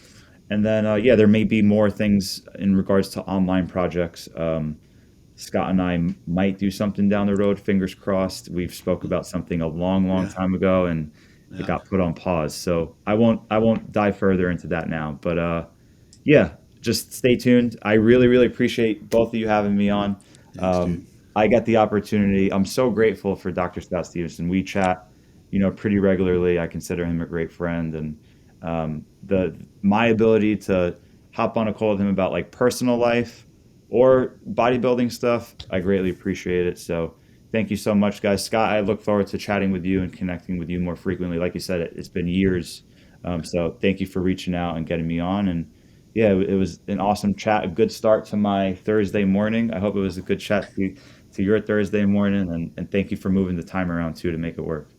And then, yeah, there may be more things in regards to online projects. Scott and I might do something down the road. Fingers crossed. We've spoke about something a long Yeah. time ago, and it Yeah. got put on pause. So I won't dive further into that now. But yeah, just stay tuned. I really appreciate both of you having me on. Thanks, dude. I get the opportunity. I'm so grateful for Dr. Scott Stevenson. We chat, pretty regularly. I consider him a great friend, and the my ability to hop on a call with him about like personal life or bodybuilding stuff, I greatly appreciate it. So thank you so much, guys. Scott, I look forward to chatting with you and connecting with you more frequently. Like you said, it's been years. So thank you for reaching out and getting me on. And yeah, it was an awesome chat, a good start to my Thursday morning. I hope it was a good chat to your Thursday morning. And thank you for moving the time around too to make it work.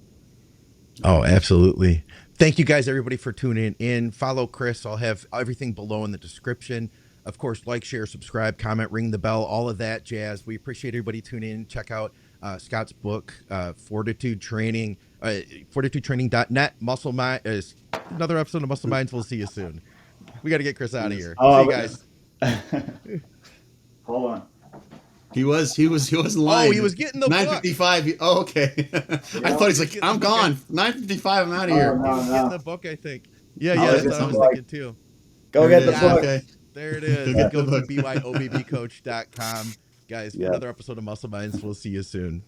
Oh, absolutely. Thank you guys, everybody, for tuning in. Follow Chris. I'll have everything below in the description. Of course, like, share, subscribe, comment, ring the bell, all of that jazz. We appreciate everybody tuning in. Check out Scott's book, Fortitude Training, fortitudetraining.net. Muscle Mind is another episode of Muscle Minds. We'll see you soon. We got to get Chris out of Yes. here. See you Oh, guys. hold on. He wasn't Oh, he lying. was getting the book. 9:55. Oh, okay. I thought he's like, I'm gone. 9:55. I'm out of Oh, here. He no, was getting no. the book, I think. Yeah, I that's was what I just was Something. like, thinking too. go There it get the is. Yes. book. Okay. There it Go is. get Go the to book. byobbcoach.com. Guys, for Yeah. another episode of Muscle Minds. We'll see you soon.